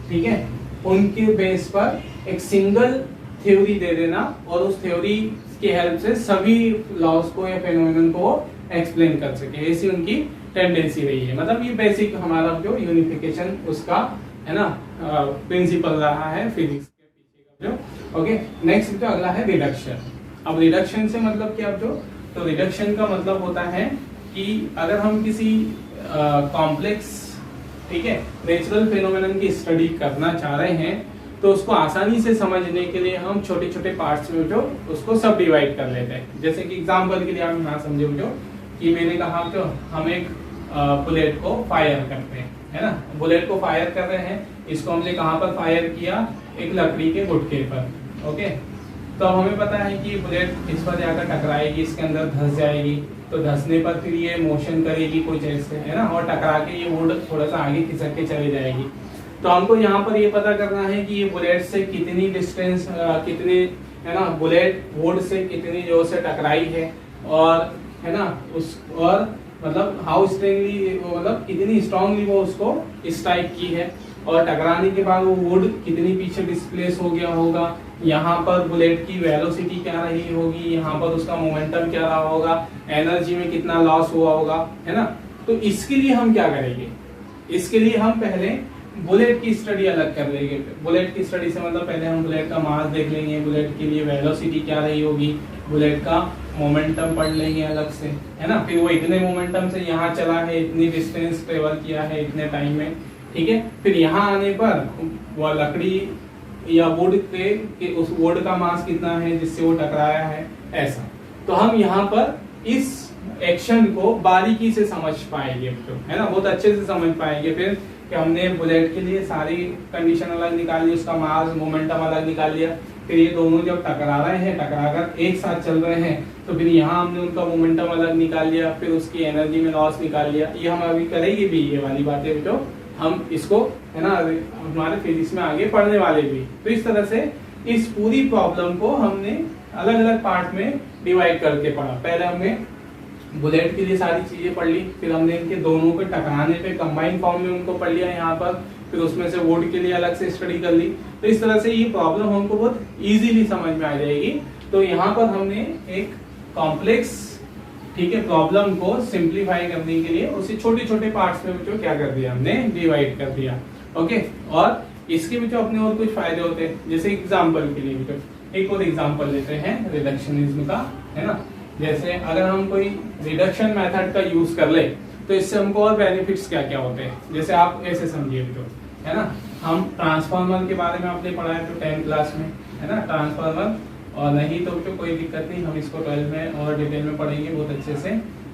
ठीक है उनके बेस पर एक सिंगल थ्योरी दे देना, और उस थ्योरी की हेल्प से सभी लॉज को या फेनोमेनन को एक्सप्लेन कर सके। ऐसी उनकी टेंडेंसी रही है। मतलब ये बेसिक हमारा जो यूनिफिकेशन उसका है ना प्रिंसिपल रहा है फिजिक्स के पीछे का जो। ओके, नेक्स्ट जो अगला है रिडक्शन। अब रिडक्शन से मतलब क्या जो, तो रिडक्शन का मतलब होता है कि अगर हम किसी कॉम्प्लेक्स ठीक है नेचुरल फेनोमेनन की स्टडी करना चाह रहे हैं, तो उसको आसानी से समझने के लिए हम छोटे छोटे पार्ट्स में जो उसको सब डिवाइड कर लेते हैं। जैसे कि एग्जांपल के लिए आप यहाँ समझो जो कि मैंने कहा तो हम एक बुलेट को फायर करते हैं, है ना, बुलेट को फायर कर रहे हैं, इसको हमने कहाँ पर फायर किया, एक लकड़ी के गुटके पर। ओके, तो अब हमें पता है कि बुलेट इस पर जाकर टकराएगी, इसके अंदर धंस जाएगी, तो धंसने पर फिर ये मोशन करेगी कुछ ऐसे, है ना, और टकरा के ये वुड थोड़ा सा आगे खिसक के चली जाएगी। तो हमको यहाँ पर ये पता करना है कि ये बुलेट से कितनी डिस्टेंस, कितनी, है ना, बुलेट वुड से कितनी जोर से टकराई है, और है ना उस, और मतलब हाउ स्ट्रेंगली, मतलब कितनी स्ट्रांगली वो उसको स्ट्राइक की है, और टकराने के बाद वो वुड कितनी पीछे डिस्प्लेस हो गया होगा, यहाँ पर बुलेट की वेलोसिटी क्या रही होगी, यहाँ पर उसका मोमेंटम क्या रहा होगा, एनर्जी में कितना लॉस हुआ होगा, है ना। तो इसके लिए हम क्या करेंगे, इसके लिए हम पहले बुलेट की स्टडी अलग कर लेंगे। बुलेट की स्टडी से मतलब पहले हम बुलेट का मास देख लेंगे, बुलेट के लिए वेलोसिटी क्या रही होगी, बुलेट का मोमेंटम पढ़ लेंगे अलग से, है ना। फिर वो इतने मोमेंटम से यहाँ चला है, इतनी डिस्टेंस ट्रेवल किया है इतने टाइम में, ठीक है। फिर यहाँ आने पर वो लकड़ी या वुड के उस वुड का मास कितना है जिससे वो टकराया है, ऐसा। तो हम यहाँ पर इस एक्शन को बारीकी से समझ पाएंगे, है ना, बहुत अच्छे से समझ पाएंगे। फिर कि हमने बुलेट के लिए सारी कंडीशन अलग निकाल ली, उसका मास मोमेंटम अलग निकाल लिया, फिर ये दोनों जब टकरा रहे हैं, टकराकर एक साथ चल रहे हैं, तो फिर यहाँ हमने उनका मोमेंटम अलग निकाल लिया, फिर उसकी एनर्जी में लॉस निकाल लिया। ये हम अभी करेंगे भी, ये वाली बातें जो हम इसको, है ना, हमारे फिजिक्स में आगे पढ़ने वाले भी। तो इस तरह से इस पूरी प्रॉब्लम को हमने अलग अलग पार्ट में डिवाइड करके पढ़ा। पहले हमने बुलेट के लिए सारी चीजें पढ़ ली, फिर हमने इनके दोनों को टकराने पे कंबाइन फॉर्म में उनको पढ़ लिया यहाँ पर, फिर उसमें से वुड के लिए अलग से स्टडी कर ली। तो इस तरह से ये प्रॉब्लम हमको बहुत इजीली समझ में आ जाएगी। तो यहाँ पर हमने एक कॉम्प्लेक्स, ठीक है, प्रॉब्लम को सिंप्लीफाई करने के लिए उसे छोटे छोटे पार्ट्स में बच्चों क्या कर दिया, हमने डिवाइड कर दिया। ओके, और इसके बच्चों अपने और कुछ फायदे होते हैं, जैसे एग्जाम्पल के लिए बच्चों एक और एग्जाम्पल लेते हैं रिडक्शनिज्म का, है ना। जैसे अगर हम कोई रिडक्शन मेथड का यूज कर ले तो इससे हमको और बेनिफिट्स क्या क्या होते हैं। जैसे आप ऐसे समझिए बच्चों, है ना, हम ट्रांसफार्मर के बारे में आपने पढ़ा है तो 10th क्लास में, है ना, ट्रांसफार्मर, और नहीं तो बच्चों कोई दिक्कत नहीं, हम इसको 12 में और डिटेल में पढ़ेंगे बहुत अच्छे से।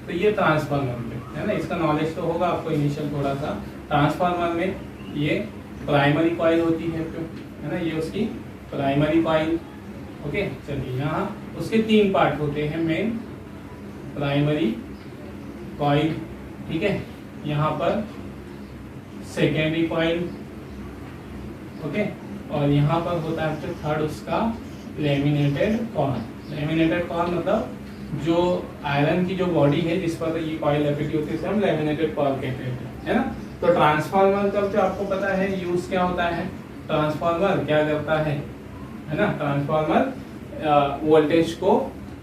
तो ये ट्रांसफार्मर, है ना, इसका नॉलेज तो होगा आपको इनिशियल थोड़ा सा। ट्रांसफार्मर में ये प्राइमरी कॉइल होती है, है ना, ये उसकी प्राइमरी कॉइल। ओके, चलिए यहाँ उसके 3 पार्ट होते हैं मेन, प्राइमरी कॉइल, ठीक है, यहाँ पर सेकेंडरी कॉइल, ओके, और यहाँ पर होता है थर्ड उसका लैमिनेटेड कॉइल। लैमिनेटेड कॉइल मतलब जो आयरन की जो बॉडी है जिस पर ये कॉइल एफिटी होती है, हम लैमिनेटेड कॉइल कहते हैं, है ना। तो ट्रांसफार्मर का जो आपको पता है यूज क्या होता है, ट्रांसफार्मर क्या करता है ना, ट्रांसफार्मर वोल्टेज को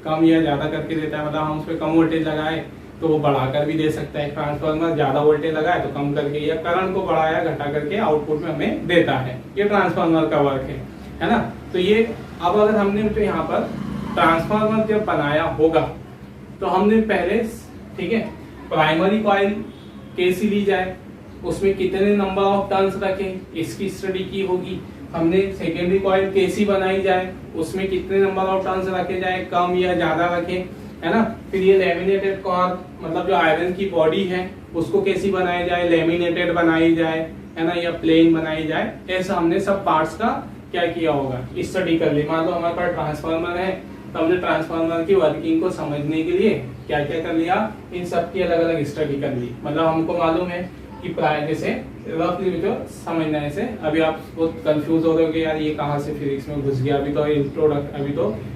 कम या ज्यादा करके देता है। मतलब हम उस पर कम वोल्टेज लगाए तो वो बढ़ाकर भी दे सकता है, ट्रांसफार्मर ज्यादा वोल्टेज लगाए तो कम करके, या करंट को बढ़ाया घटा करके आउटपुट में हमें देता है। ये ट्रांसफार्मर का वर्क है ना। तो ये अब अगर हमने तो यहाँ पर ट्रांसफार्मर जब बनाया होगा तो हमने पहले, ठीक है, प्राइमरी कॉइल कैसी ली जाए, उसमें कितने नंबर ऑफ टर्न्स रखें, इसकी स्टडी की होगी। हमने सेकेंडरी कॉइल कैसी बनाई जाए, उसमें कितने नंबर ऑफ टर्न्स रखे जाए, कम या ज्यादा रखें, है ना। फिर ये लैमिनेटेड कॉइल मतलब जो आयरन की बॉडी है उसको कैसी बनाई जाए, लैमिनेटेड बनाई जाए, है ना, या प्लेन बनाई जाए। ऐसा हमने सब पार्ट्स का क्या किया होगा, स्टडी कर ली। मान लो हमारे पास ट्रांसफार्मर है तो हमने ट्रांसफार्मर की वर्किंग को समझने के लिए क्या क्या कर लिया, इन सब की अलग अलग स्टडी कर ली। मतलब हमको मालूम है कि प्राय जैसे रफली जो समझना है, ऐसे अभी आप बहुत कंफ्यूज हो रहे हो कि यार ये कहाँ से फिजिक्स में घुस गया, अभी तो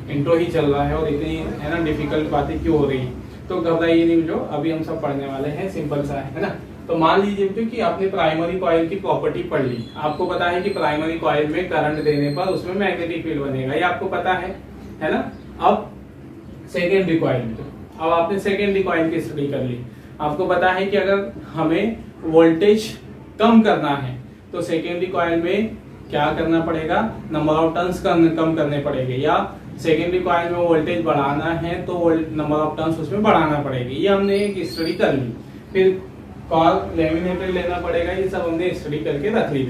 इंट्रो ही चल रहा है और इतनी, है ना, डिफिकल्ट बातें क्यों हो रही। तो घबराइए नहीं, जो अभी हम सब पढ़ने वाले हैं सिंपल सा है ना। तो मान लीजिए कि आपने प्राइमरी कॉइल की प्रॉपर्टी पढ़ ली, आपको पता है कि प्राइमरी कॉइल में करंट देने पर उसमें मैग्नेटिक फील्ड बनेगा, ये आपको पता है ना। अब सेकेंडरी कॉइल, अब आपने सेकेंडरी कॉइल की स्टडी कर ली, आपको पता है कि अगर हमें वोल्टेज कम करना है तो सेकेंडरी कॉइल में क्या करना पड़ेगा, नंबर ऑफ टर्न्स कम करने पड़ेंगे, या सेकेंडरी कॉइल में वोल्टेज बढ़ाना है तो नंबर ऑफ टर्न्स उसमें बढ़ाना पड़ेगी। ये हमने एक स्टडी कर ली। फिर कॉइल लैमिनेटेड लेना पड़ेगा, ये सब हमने स्टडी करके रख ली।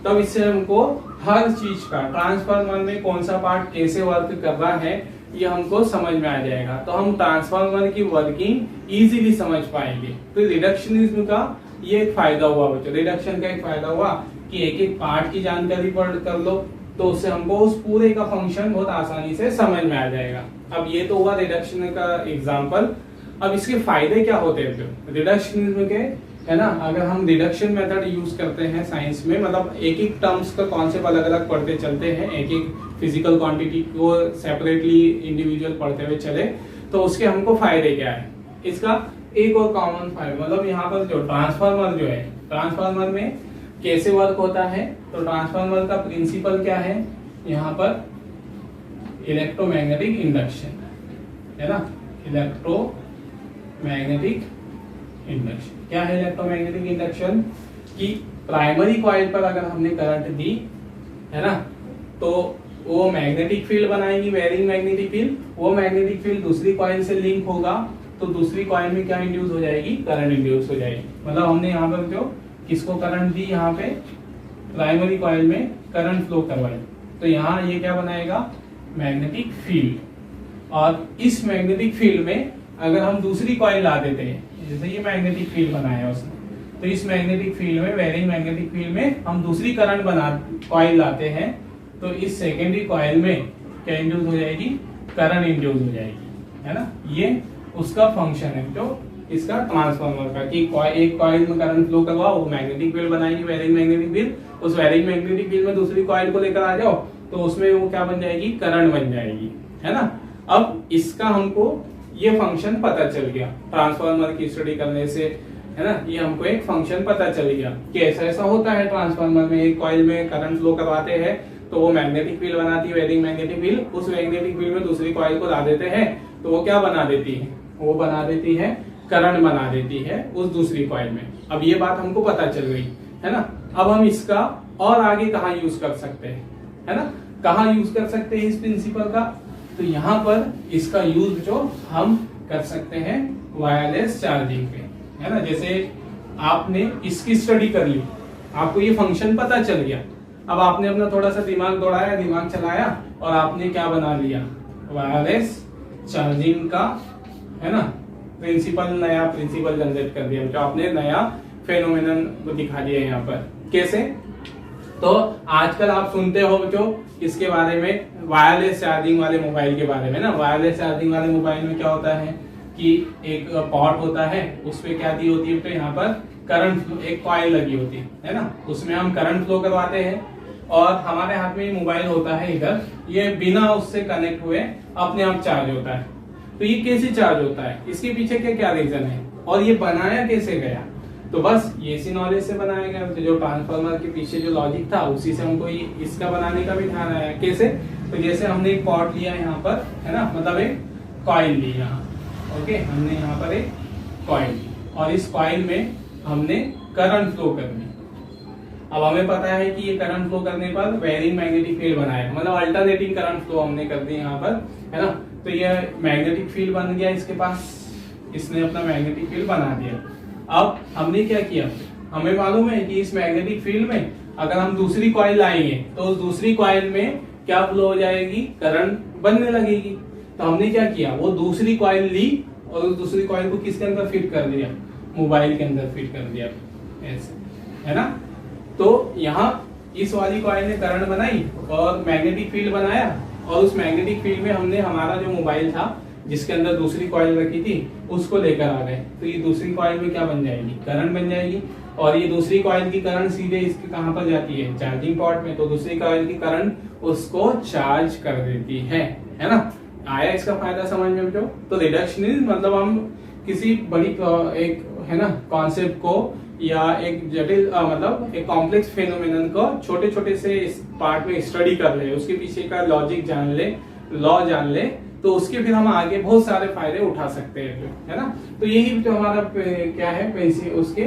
तब इससे हमको हर चीज का ट्रांसफार्मर में कौन सा पार्ट कैसे वर्क कर रहा है ये हमको समझ में आ जाएगा। तो हम ट्रांसफार्मर की वर्किंग इजीली समझ पाएंगे। तो रिडक्शनिज्म का ये एक फायदा हुआ बच्चों, रिडक्शन का एक फायदा हुआ कि एक एक पार्ट की जानकारी पढ़ कर लो तो तो उससे हमको उस पूरे का फंक्शन बहुत आसानी से समझ में आ जाएगा। अब ये तो हुआ रिडक्शन का एग्जांपल। अब इसके फायदे क्या होते हैं फिर रिडक्शनिज्म के, है ना। अगर हम रिडक्शन मेथड यूज करते हैं साइंस में, मतलब एक एक टर्म्स का कॉन्सेप्ट अलग अलग पढ़ते चलते हैं, एक एक फिजिकल क्वांटिटी को सेपरेटली इंडिविजुअल पढ़ते हुए चले, तो उसके हमको फायदे क्या है। इसका एक और कॉमन फायदा, मतलब यहाँ पर जो ट्रांसफार्मर जो है, ट्रांसफार्मर में कैसे वर्क होता है, तो ट्रांसफार्मर का प्रिंसिपल क्या है, यहाँ पर इलेक्ट्रोमैग्नेटिक इंडक्शन, है ना। इलेक्ट्रोमैग्नेटिक इंडक्शन क्या है, इलेक्ट्रोमैग्नेटिक इंडक्शन की प्राइमरी कॉइल पर अगर हमने करंट दी, है ना, तो वो मैग्नेटिक फील्ड बनाएगी, वेरिंग मैग्नेटिक फील्ड। वो मैग्नेटिक फील्ड दूसरी कॉइल से लिंक होगा, तो दूसरी कॉइल में क्या इंड्यूस हो जाएगी, करंट इंड्यूस हो जाएगी। मतलब हमने यहाँ पर जो किसको करंट दी, यहाँ पे प्राइमरी कॉइल में करंट फ्लो करवाई, तो यहाँ ये क्या बनाएगा, मैग्नेटिक फील्ड। और इस मैग्नेटिक फील्ड में अगर हम दूसरी कॉइल ला देते हैं, जैसे ये मैग्नेटिक फील्ड बनाया उसने, तो इस मैग्नेटिक फील्ड में, वेरिंग मैग्नेटिक फील्ड में हम दूसरी करंट कॉइल लाते हैं, तो इस सेकेंडरी कॉइल में क्या इंड्यूस हो जाएगी, करंट इंड्यूस हो जाएगी, है ना। ये उसका फंक्शन है जो इसका ट्रांसफार्मर का, कि एक कॉइल में करंट फ्लो करवाओ, वो मैग्नेटिक फील्ड बनाएगी, वेरिंग मैग्नेटिक फील्ड, उस वेरिंग मैग्नेटिक फील्ड में दूसरी कॉइल को लेकर आ जाओ, तो उसमें वो क्या बन जाएगी, करंट बन जाएगी, है ना। अब इसका हमको ये फंक्शन पता चल गया ट्रांसफार्मर की स्टडी करने से, है ना। ये हमको एक फंक्शन पता चल गया कि ऐसा ऐसा होता है ट्रांसफार्मर में, एक कॉइल में करंट फ्लो करवाते हैं तो वो मैग्नेटिक फील्ड बनाती है, वेरिंग मैग्नेटिक फील्ड, उस मैग्नेटिक फील्ड में दूसरी कॉइल को ला देते हैं, तो वो क्या बना देती है, वो बना देती है, करंट बना देती है उस दूसरी कॉइल में। अब ये बात हमको पता चल गई, है ना। अब हम इसका और आगे कहाँ यूज कर सकते हैं, है ना, कहाँ यूज कर सकते हैं इस प्रिंसिपल का, तो यहाँ पर इसका यूज जो हम कर सकते हैं वायरलेस चार्जिंग पे, है ना। जैसे आपने इसकी स्टडी कर ली, आपको ये फंक्शन पता चल गया, अब आपने अपना थोड़ा सा दिमाग दौड़ाया, दिमाग चलाया, और आपने क्या बना लिया, वायरलेस चार्जिंग का, है ना, प्रिंसिपल, नया प्रिंसिपल जनरेट कर दिया, जो आपने नया फेनोमेनन दिखा दिया यहाँ पर। कैसे, तो आजकल आप सुनते हो जो इसके बारे में, वायरलेस चार्जिंग वाले मोबाइल के बारे में ना। वायरलेस चार्जिंग वाले मोबाइल में क्या होता है कि एक पॉट होता है, उस पे क्या दी होती है, तो यहाँ पर करंट, एक कॉइल लगी होती है ना, उसमें हम करंट फ्लो करवाते हैं, और हमारे हाथ में मोबाइल होता है इधर, ये बिना उससे कनेक्ट हुए अपने आप चार्ज होता है। तो ये कैसे चार्ज होता है, इसके पीछे क्या क्या रीजन है, और ये बनाया कैसे गया, तो बस ये इसी नॉलेज से बनाया गया। जो ट्रांसफार्मर के पीछे जो लॉजिक था, उसी से हमको ये इसका बनाने का भी ध्यान आया। कैसे, तो जैसे हमने एक पॉट लिया यहाँ पर, है ना, मतलब एक कॉइल ली यहाँ, ओके, हमने यहाँ पर एक कॉइल ली, और इस कॉइल में हमने करंट फ्लो करनी। अब हमें पता है कि ये करंट फ्लो करने पर वेरिंग मैग्नेटिक फील्ड बनाएगा, मतलब अल्टरनेटिंग करंट फ्लो हमने कर दी यहाँ पर, है ना। तो ये मैग्नेटिक फील्ड बन गया इसके पास, इसने अपना मैग्नेटिक फील्ड बना दिया। अब हमने क्या किया, हमें मालूम है कि इस मैग्नेटिक फील्ड में अगर हम दूसरी कॉइल लाएंगे तो उस दूसरी कॉइल में क्या फ्लो हो जाएगी, करंट बनने लगेगी। तो हमने क्या किया, वो दूसरी कॉइल ली और उस दूसरी कॉइल को किसके अंदर फिट कर दिया, मोबाइल के अंदर फिट कर दिया, ऐसे, है ना। तो यहाँ इस वाली कॉइल ने करंट बनाई और मैग्नेटिक फील्ड बनाया, और उस मैग्नेटिक फील्ड में हमने हमारा जो मोबाइल था जिसके अंदर दूसरी कॉइल रखी थी उसको लेकर आ गए, तो ये दूसरी कॉइल में क्या बन जाएगी, करंट बन जाएगी, और ये दूसरी कॉइल की करंट सीधे इसके कहां पर जाती है, चार्जिंग पॉट में, तो दूसरी कॉइल की करंट उसको चार्ज कर देती है ना। आया इसका फायदा समझ में जो। तो रिडक्शनिज्म मतलब हम किसी बड़ी एक, है ना, कॉन्सेप्ट को या एक जटिल मतलब एक कॉम्प्लेक्स फेनोमेनन को छोटे छोटे से इस पार्ट में स्टडी कर ले, उसके पीछे का लॉजिक जान ले, लॉ जान ले, तो उसके फिर हम आगे बहुत सारे फायदे उठा सकते हैं, है ना। तो यही जो हमारा क्या है, उसके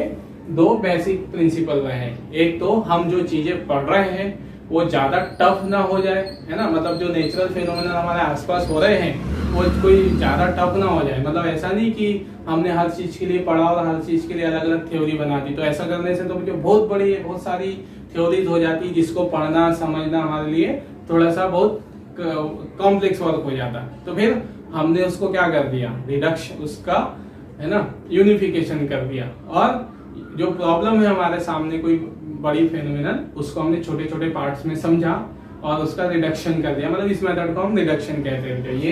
दो बेसिक प्रिंसिपल रहे हैं। एक तो हम जो चीजें पढ़ रहे हैं वो ज्यादा टफ ना हो जाए, है ना, मतलब जो नेचुरल फेनोमेनन हमारे आसपास हो रहे हैं वो कोई ज्यादा टफ ना हो जाए। मतलब ऐसा नहीं कि हमने हर चीज के लिए पढ़ा और हर चीज के लिए अलग अलग थ्योरी बना दी, तो ऐसा करने से तो मुझे बहुत सारी थ्योरीज हो जाती, जिसको पढ़ना समझना हमारे लिए थोड़ा सा बहुत कॉम्प्लेक्स वर्क हो जाता। तो फिर हमने उसको क्या कर दिया, रिडक्शन, उसका, है ना, यूनिफिकेशन कर दिया, और जो प्रॉब्लम है हमारे सामने कोई बड़ी फेनोमेनन, उसको हमने छोटे छोटे पार्ट्स में समझा और उसका रिडक्शन कर दिया, मतलब इस मेथड को हम रिडक्शन कहते हैं। तो ये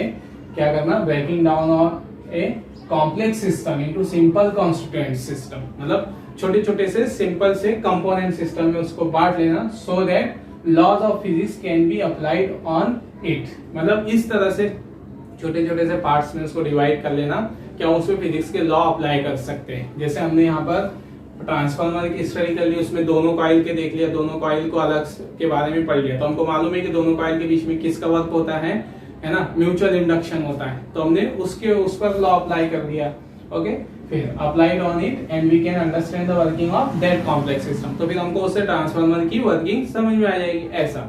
क्या करना, breaking down of a complex system into simple constituent system, मतलब छोटे छोटे से सिंपल से कंपोनेंट सिस्टम में उसको बांट लेना, so that laws of physics can be applied on it, मतलब इस तरह से छोटे छोटे से पार्ट्स में उसको डिवाइड कर लेना, क्या उसमें फिजिक्स के लॉ अप्लाई कर सकते हैं। जैसे हमने यहाँ पर ट्रांसफार्मर की स्टडी कर ली, उसमें दोनों कॉइल के देख लिया, दोनों कॉइल को अलग के बारे में पढ़ लिया, तो हमको मालूम है कि दोनों कॉइल के बीच में किसका वर्क होता है ना, म्यूचुअल इंडक्शन होता है, तो हमने उस पर लॉ अप्लाई कर दिया। ओके, फिर applied on it and we can understand the working of that complex system, तो फिर हमको उससे ट्रांसफार्मर की वर्किंग समझ में आ जाएगी ऐसा।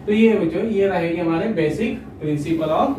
तो ये जो ये रहेगी हमारे बेसिक प्रिंसिपल ऑफ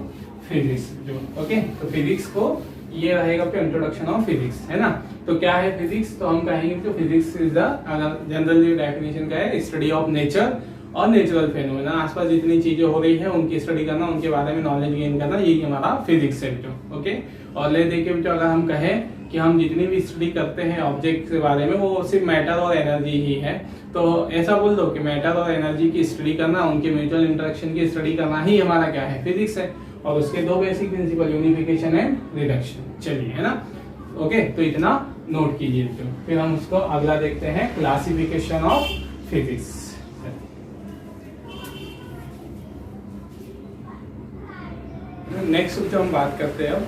फिजिक्स जो, ओके, तो फिजिक्स को ये रहेगा आपका इंट्रोडक्शन ऑफ फिजिक्स, है ना। तो क्या है फिजिक्स, तो हम कहेंगे कि physics is the general definition का है, स्टडी ऑफ नेचर और नेचुरल फेनोमेना, आसपास जितनी चीजें हो रही है उनकी स्टडी करना, उनके बारे में नॉलेज गेन करना, यही हमारा फिजिक्स है जो, ओके। और ले देखिए बच्चों, अगर हम कहें कि हम जितनी भी स्टडी करते हैं ऑब्जेक्ट के बारे में वो सिर्फ मैटर और एनर्जी ही है, तो ऐसा बोल दो कि मैटर और एनर्जी की स्टडी करना, उनके म्यूचुअल इंटरेक्शन की स्टडी करना ही हमारा क्या है, फिजिक्स है। और उसके दो basic principle, unification and reduction. चलिए, है ना, ओके, तो इतना नोट कीजिए। तो फिर हम उसको अगला देखते हैं, क्लासिफिकेशन ऑफ फिजिक्स। नेक्स्ट जो हम बात करते हैं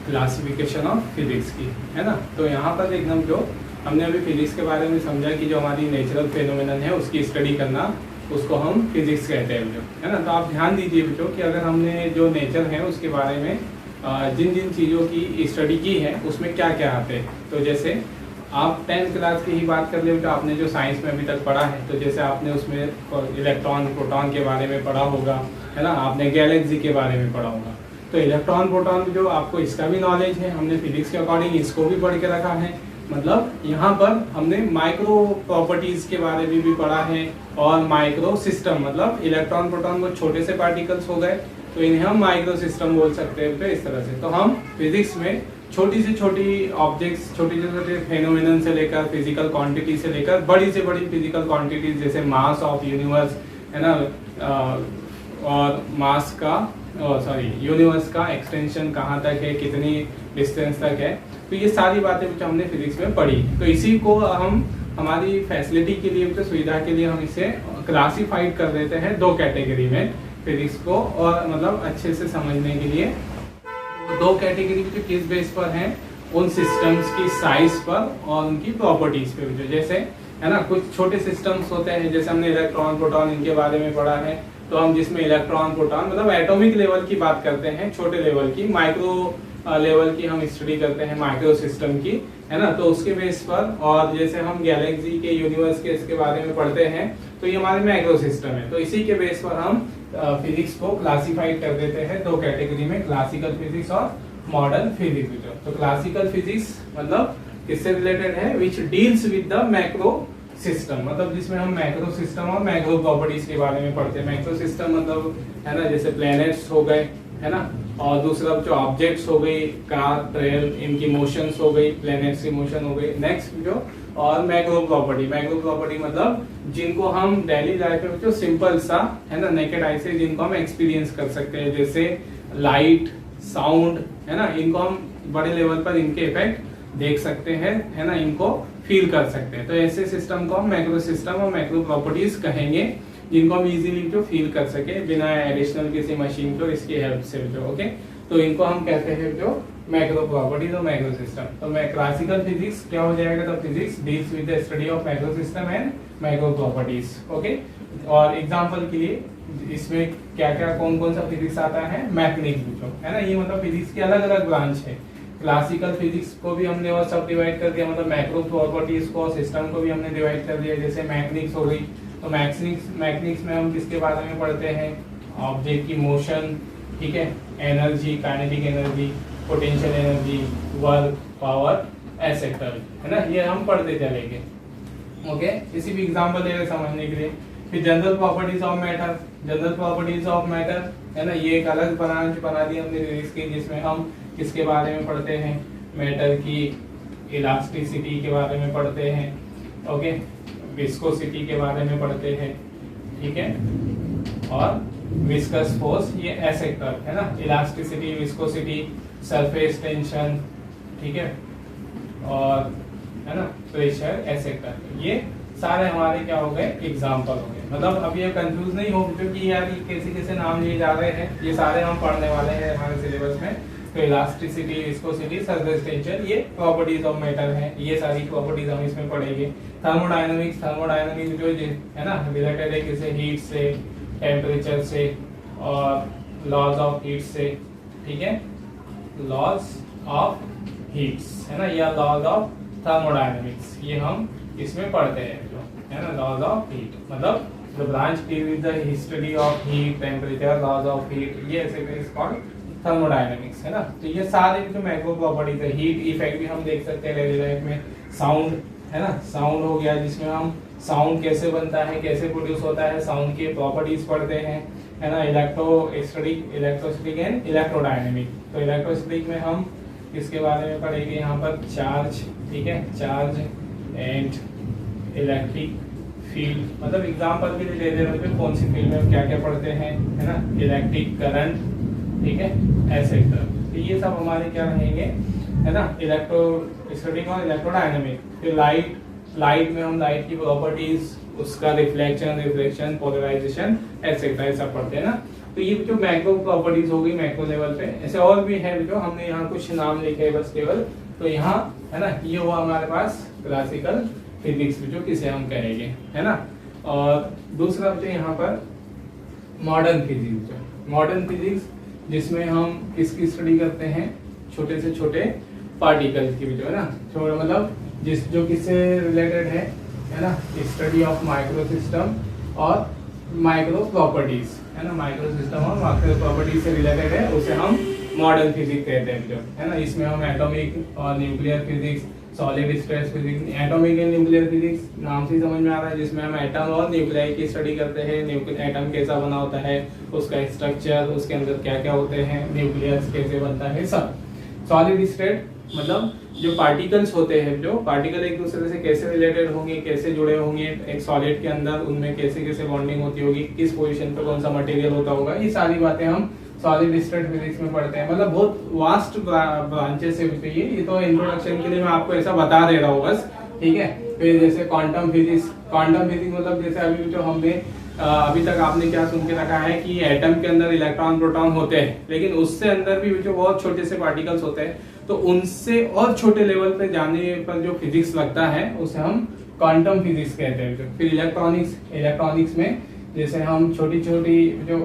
क्लासिफिकेशन ऑफ फिजिक्स की, है ना। तो यहाँ पर एकदम जो हमने अभी फिजिक्स के बारे में समझा कि जो हमारी नेचुरल फेनोमेनन है उसकी स्टडी करना, उसको हम फिजिक्स कहते हैं जो, है ना। तो आप ध्यान दीजिए बच्चों कि अगर हमने जो नेचर है उसके बारे में जिन जिन चीज़ों की स्टडी की है उसमें क्या क्या आते हैं, तो जैसे आप 10th क्लास की ही बात कर ले तो आपने जो साइंस में अभी तक पढ़ा है, तो जैसे आपने उसमें इलेक्ट्रॉन प्रोटॉन के बारे में पढ़ा होगा, है ना, आपने गैलेक्सी के बारे में पढ़ा होगा। तो इलेक्ट्रॉन प्रोटॉन जो आपको इसका भी नॉलेज है, हमने फिजिक्स के अकॉर्डिंग इसको भी पढ़ के रखा है, मतलब यहाँ पर हमने माइक्रो प्रॉपर्टीज के बारे में भी पढ़ा है, और माइक्रो सिस्टम, मतलब इलेक्ट्रॉन प्रोटॉन वो छोटे से पार्टिकल्स हो गए तो इन्हें हम माइक्रो सिस्टम बोल सकते हैं। तो इस तरह से तो हम फिजिक्स में छोटी से छोटी ऑब्जेक्ट्स, छोटे से छोटे फेनोमेनन से लेकर फिजिकल क्वांटिटी से लेकर बड़ी से बड़ी फिजिकल क्वांटिटीज, जैसे मास ऑफ यूनिवर्स, है ना, और मास का यूनिवर्स का एक्सटेंशन कहाँ तक है, कितनी डिस्टेंस तक है, तो ये सारी बातें जो हमने फिजिक्स में पढ़ी। तो इसी को हम हमारी फैसिलिटी के लिए, तो सुविधा के लिए हम इसे क्लासिफाइड कर देते हैं दो कैटेगरी में फिजिक्स को, और मतलब अच्छे से समझने के लिए दो कैटेगरी जो किस बेस पर हैं, उन सिस्टम्स की साइज पर और उनकी प्रॉपर्टीज पे। जो जैसे, है ना, कुछ छोटे सिस्टम्स होते हैं, जैसे हमने इलेक्ट्रॉन प्रोटॉन इनके बारे में पढ़ा है, तो हम जिसमें इलेक्ट्रॉन प्रोटॉन मतलब एटॉमिक लेवल की बात करते हैं, छोटे लेवल की, माइक्रो लेवल की हम स्टडी करते हैं माइक्रो सिस्टम की, है ना, तो उसके बेस पर। और जैसे हम गैलेक्सी के, यूनिवर्स के इसके बारे में पढ़ते हैं, तो ये हमारे माइक्रो सिस्टम है। तो इसी के बेस पर हम फिजिक्स को क्लासिफाइड कर देते हैं दो कैटेगरी में, क्लासिकल फिजिक्स और मॉडर्न फिजिक्स। तो क्लासिकल फिजिक्स मतलब किससे रिलेटेड है, which deals with the macro system, मतलब जिसमें हम मैक्रो सिस्टम और मैक्रो प्रॉपर्टीज के बारे में पढ़ते हैं। मैक्रो सिस्टम मतलब, है ना, जैसे प्लैनेट्स हो गए, है ना, और दूसरा जो ऑब्जेक्ट्स हो गई, कार, ट्रेन, इनकी मोशंस हो गई, प्लैनेट्स की मोशन हो गई। नेक्स्ट जो और मैक्रो प्रॉपर्टी मतलब जिनको हम डेली लाइफ में जो सिंपल सा, है ना, नेकेड आई से जिनको हम एक्सपीरियंस कर सकते हैं, जैसे लाइट, साउंड, है ना, इनको हम बड़े लेवल पर इनके इफेक्ट देख सकते हैं, है ना, इनको फील कर सकते हैं। तो ऐसे सिस्टम को हम मैक्रो सिस्टम और मैक्रो प्रॉपर्टीज कहेंगे, जिनको हम इजीली जो फील कर सके बिना एडिशनल किसी मशीन को, इसकी हेल्प से जो, ओके। तो इनको हम कहते हैं जो मैक्रो प्रॉपर्टीज और मैक्रो सिस्टम। तो मैं क्लासिकल फिजिक्स क्या हो जाएगा, तो physics deals with the study of macro system and macro properties, okay. और एग्जांपल के लिए इसमें क्या क्या कौन कौन सा फिजिक्स आता है, मैथमेटिक्स जो, है ना, ये मतलब फिजिक्स की अलग अलग ब्रांच है। क्लासिकल फिजिक्स को भी हमने और सब डिवाइड कर दिया, मतलब मैक्रो प्रॉपर्टीज को और सिस्टम को भी हमने डिवाइड कर दिया। जैसे मैथमेटिक्स हो गई, तो मैथमेटिक्स में हम किसके बारे में पढ़ते हैं, ऑब्जेक्ट की मोशन, ठीक है, energy, kinetic energy, potential energy, work, power, एसेक्टर, है ना, ये हम पढ़ते चलेंगे, ओके। इसी भी एग्जांपल दे रहे समझने के लिए। फिर जनरल प्रॉपर्टीज ऑफ मैटर, है ना, ये एक अलग ब्रांच बना दी हमने फिजिक्स की, जिसमें हम किसके बारे में पढ़ते हैं, मैटर की इलास्टिसिटी के बारे में पढ़ते हैं, ओके, विस्कोसिटी के बारे में पढ़ते हैं, ठीक है, और विस्कस फोर्स ये ऐसे कर्व है ना, इलास्टिसिटी, विस्कोसिटी, सरफेस टेंशन, ठीक है, और है ना प्रेशर, ऐसे कर्व, ये सारे हमारे क्या हो गए एग्जाम्पल हो गए। मतलब अब ये कंफ्यूज नहीं हो क्योंकि यार ये कैसे कैसे नाम लिए जा रहे हैं, ये सारे हम पढ़ने वाले हैं हमारे सिलेबस में। तो इलास्टिसिटी, विस्कोसिटी, सरफेस टेंशन ये प्रॉपर्टीज ऑफ मेटल है, ये सारी प्रॉपर्टीज हम इसमें पढ़ेंगे। थर्मोडायनामिक्स, थर्मोडायनामिक्स जो है ना रिलेटेड है किसे, हीट से, टेम्परेचर से और लॉज ऑफ हीट से, ठीक है, लॉज ऑफ हीट्स है ना, या लॉज ऑफ थर्मोडायनामिक्स, ये हम इसमें पढ़ते हैं जो है ना, लॉज ऑफ हीट, मतलब the branch deal with the history of heat, temperature, laws of heat, ये ऐसे इज कॉल्ड थर्मोडायनामिक्स है ना। तो ये सारे जो मैक्रो प्रॉपर्टीज है, हीट इफेक्ट भी हम देख सकते हैं डेली लाइफ में, साउंड है ना, साउंड हो गया जिसमें हम साउंड कैसे बनता है, कैसे प्रोड्यूस होता है, साउंड की प्रॉपर्टीज पढ़ते हैं है ना, इलेक्ट्रोस्टैटिक एंड इलेक्ट्रोडायनेमिक। तो इलेक्ट्रोस्टैटिक में हम इसके बारे में पढ़ेंगे यहाँ पर चार्ज, ठीक है, चार्ज एंड इलेक्ट्रिक फील्ड, मतलब एग्जांपल भी दे दे रहे हैं कौन सी फील्ड में क्या क्या पढ़ते हैं है ना, इलेक्ट्रिक करंट, ठीक है, ऐसे तरह। तो ये सब हमारे क्या रहेंगे है ना, इलेक्ट्रोस्टैटिक और इलेक्ट्रोडायनेमिक। फिर लाइट में हम लाइट की प्रॉपर्टीज, उसका रिफ्लेक्शन, पोलराइजेशन, एक्सेट्रा सब पढ़ते हैं ना। तो ये जो मैक्रो प्रॉपर्टीज होगी मैक्रो लेवल पे, ऐसे और भी है जो हमने यहाँ कुछ नाम लिखे हैं बस केवल। तो यहाँ है ना ये हुआ हमारे पास क्लासिकल फिजिक्स जो किसे हम कहेंगे है ना। और दूसरा जो यहाँ पर मॉडर्न फिजिक्स, जो मॉडर्न फिजिक्स जिसमें हम किसकी स्टडी करते हैं, छोटे से छोटे पार्टिकल्स की भी जो है ना, छोटा मतलब जिस जो किससे रिलेटेड है ना, स्टडी ऑफ माइक्रो सिस्टम और माइक्रो प्रॉपर्टीज है ना, माइक्रो सिस्टम और माइक्रो प्रॉपर्टीज से रिलेटेड है, उसे हम मॉडर्न फिजिक्स कहते हैं जो है ना। इसमें हम एटॉमिक और nuclear physics, solid state physics, atomic and nuclear physics नाम से समझ में आ रहा है, जिसमें हम एटम और न्यूक्लियाई की स्टडी करते हैं। एटम कैसा बना होता है, उसका स्ट्रक्चर, उसके अंदर क्या क्या होते हैं, न्यूक्लियस कैसे बनता है, सब। सॉलिड स्टेट मतलब जो पार्टिकल्स होते हैं, जो पार्टिकल एक दूसरे से कैसे रिलेटेड होंगे, कैसे जुड़े होंगे एक सॉलिड के अंदर, उनमें कैसे कैसे बॉन्डिंग होती होगी, किस पोजीशन पे कौन सा मटेरियल होता होगा, ये सारी बातें हम सॉलिड स्टेट फिजिक्स में पढ़ते हैं। मतलब बहुत वास्ट ब्रांचेस है ये तो इंट्रोडक्शन के लिए मैं आपको ऐसा बता दे रहा हूँ बस, ठीक है। फिर जैसे क्वांटम फिजिक्स मतलब जैसे अभी जो हमने अभी तक आपने क्या सुन के रखा है कि एटम के अंदर इलेक्ट्रॉन प्रोटॉन होते हैं, लेकिन उससे अंदर भी जो बहुत छोटे से पार्टिकल्स होते हैं, तो उनसे और छोटे लेवल पे जाने पर जो फिजिक्स लगता है उसे हम क्वांटम फिजिक्स कहते हैं। फिर इलेक्ट्रॉनिक्स में जैसे हम छोटी छोटी जो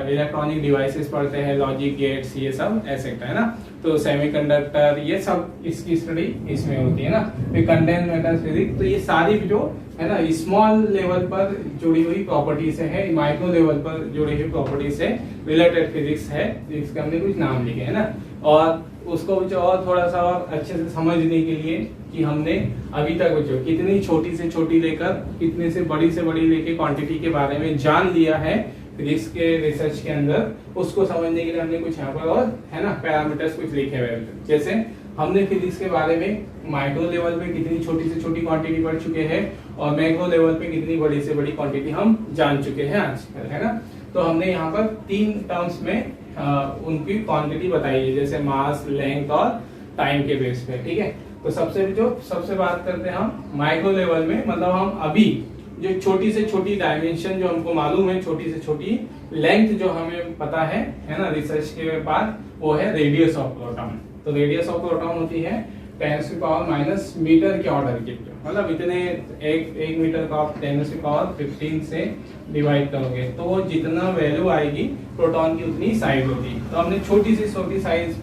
इलेक्ट्रॉनिक डिवाइसेस पढ़ते हैं, लॉजिक गेट्स, ये सब ऐसे है ना। तो सेमीकंडक्टर, ये सब इसकी स्टडी इसमें होती है ना। फिर कंडेंस मैटर फिजिक्स, तो ये सारी जो है ना स्मॉल लेवल पर जुड़ी हुई प्रॉपर्टी से है, माइक्रो लेवल पर जुड़ी हुई प्रॉपर्टी से रिलेटेड फिजिक्स है, जिसके हमने कुछ नाम लिखे है ना। और उसको और थोड़ा सा और अच्छे से समझने के लिए कि हमने अभी तक बच्चों कितनी छोटी से छोटी लेकर कितने से बड़ी लेके क्वांटिटी के बारे में जान लिया है फिजिक्स के रिसर्च के अंदर, उसको समझने के लिए हमने कुछ यहाँ पर और है ना पैरामीटर्स कुछ लिखे हुए हैं। जैसे हमने फिजिक्स के बारे में माइक्रो लेवल पे कितनी छोटी से छोटी क्वांटिटी पढ़ चुके हैं और मैक्रो लेवल पे कितनी बड़ी से बड़ी क्वांटिटी हम जान चुके हैं आज, है ना। तो हमने यहाँ पर 3 टर्म्स में उनकी क्वांटिटी बताई है, जैसे मास, लेंथ और टाइम के बेस पे, ठीक है। तो सबसे बात करते हैं हम माइक्रो लेवल में, मतलब हम अभी जो छोटी से छोटी डायमेंशन जो हमको मालूम है, छोटी से छोटी लेंथ जो हमें पता है ना रिसर्च के बाद, वो है रेडियस ऑफ प्रोटॉन। तो रेडियस ऑफ प्रोटॉन होती है 10⁻⁻⁻ मीटर के ऑर्डर की, मतलब इतने एक मीटर का आप 10⁻15 से डिवाइड करोगे तो वो जितना वैल्यू आएगी प्रोटॉन की उतनी साइज होगी। तो हमने छोटी से छोटी साइज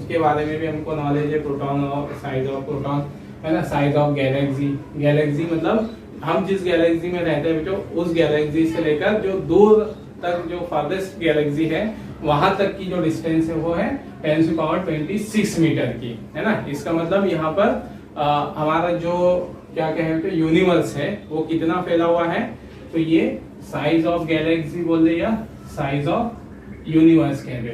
के बारे में भी हमको नॉलेज है, प्रोटॉन और साइज ऑफ प्रोटॉन है ना। साइज ऑफ गैलेक्सी मतलब हम जिस गैलेक्सी में रहते हैं बच्चों, उस गैलेक्सी से लेकर जो दूर तक जो फारदेस्ट गैलेक्सी है वहां तक की जो डिस्टेंस है वो है 10⁻26 मीटर की, है ना। इसका मतलब यहाँ पर हमारा जो क्या कहते हैं यूनिवर्स है वो कितना फैला हुआ है, तो ये साइज ऑफ गैलेक्सी बोल दे या साइज ऑफ यूनिवर्स कह दे,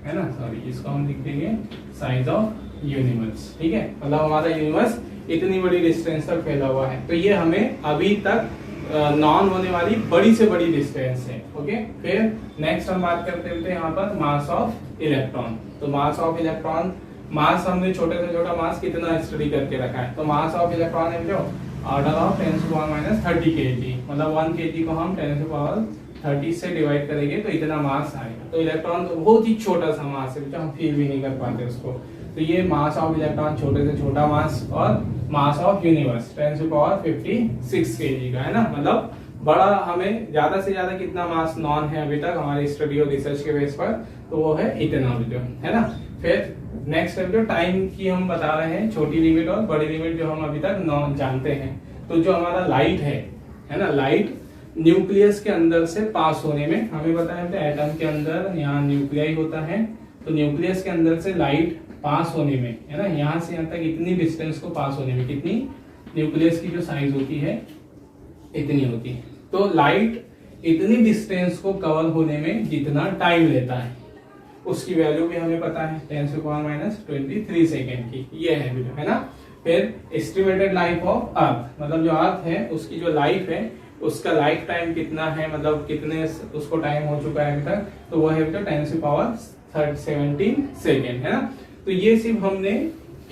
है ना। सॉरी, इसको हम लिख देंगे साइज ऑफ यूनिवर्स, ठीक है। मतलब हमारा यूनिवर्स इतनी बड़ी डिस्टेंस तक फैला हुआ है। तो ये हमें अभी तक नॉन होने वाली बड़ी से बड़ी डिस्टेंस है। ओके, फिर नेक्स्ट हम बात करते हैं यहाँ पर मास ऑफ इलेक्ट्रॉन। तो मास ऑफ इलेक्ट्रॉन, मास हमने छोटे से छोटा मास कितना स्टडी करके रखा है, तो मास ऑफ इलेक्ट्रॉन है जो ऑर्डर ऑफ 10⁻³ kg, मतलब 1 kg को हम 10⁻30 से डिवाइड करेंगे तो इतना मास आएगा। तो इलेक्ट्रॉन तो बहुत ही छोटा सा मास है, हम फील भी नहीं कर पाते उसको। तो ये मास ऑफ इलेक्ट्रॉन छोटे से छोटा मास, और मास ऑफ यूनिवर्स 10⁻56 kg का है ना, मतलब बड़ा, हमें ज्यादा से ज्यादा कितना मास नॉन है अभी तक हमारी स्टडी और रिसर्च के बेस पर, तो वो है इतना जो है ना। फिर नेक्स्ट है जो टाइम की हम बता रहे हैं, छोटी लिमिट और बड़ी लिमिट जो हम अभी तक नॉन जानते हैं। तो जो हमारा लाइट है ना, लाइट न्यूक्लियस के अंदर से पास होने में, हमें पता है एटम के अंदर यहाँ न्यूक्लियाई होता है, तो न्यूक्लियस के अंदर से लाइट पास होने में है ना, यहाँ से यहाँ तक इतनी डिस्टेंस को पास होने में कितनी, न्यूक्लियस की जो साइज होती है इतनी होती है। तो लाइट इतनी डिस्टेंस को कवर होने में जितना टाइम लेता है उसकी वैल्यू भी हमें पता है 10⁻23 सेकेंड की, ये है ना। फिर एस्टिमेटेड लाइफ ऑफ अर्थ, मतलब जो अर्थ है उसकी जो लाइफ है उसका लाइफ टाइम कितना है, मतलब कितने उसको टाइम हो चुका है अभी तक, तो वो है 10⁻17 सेकेंड है ना। तो ये सिर्फ हमने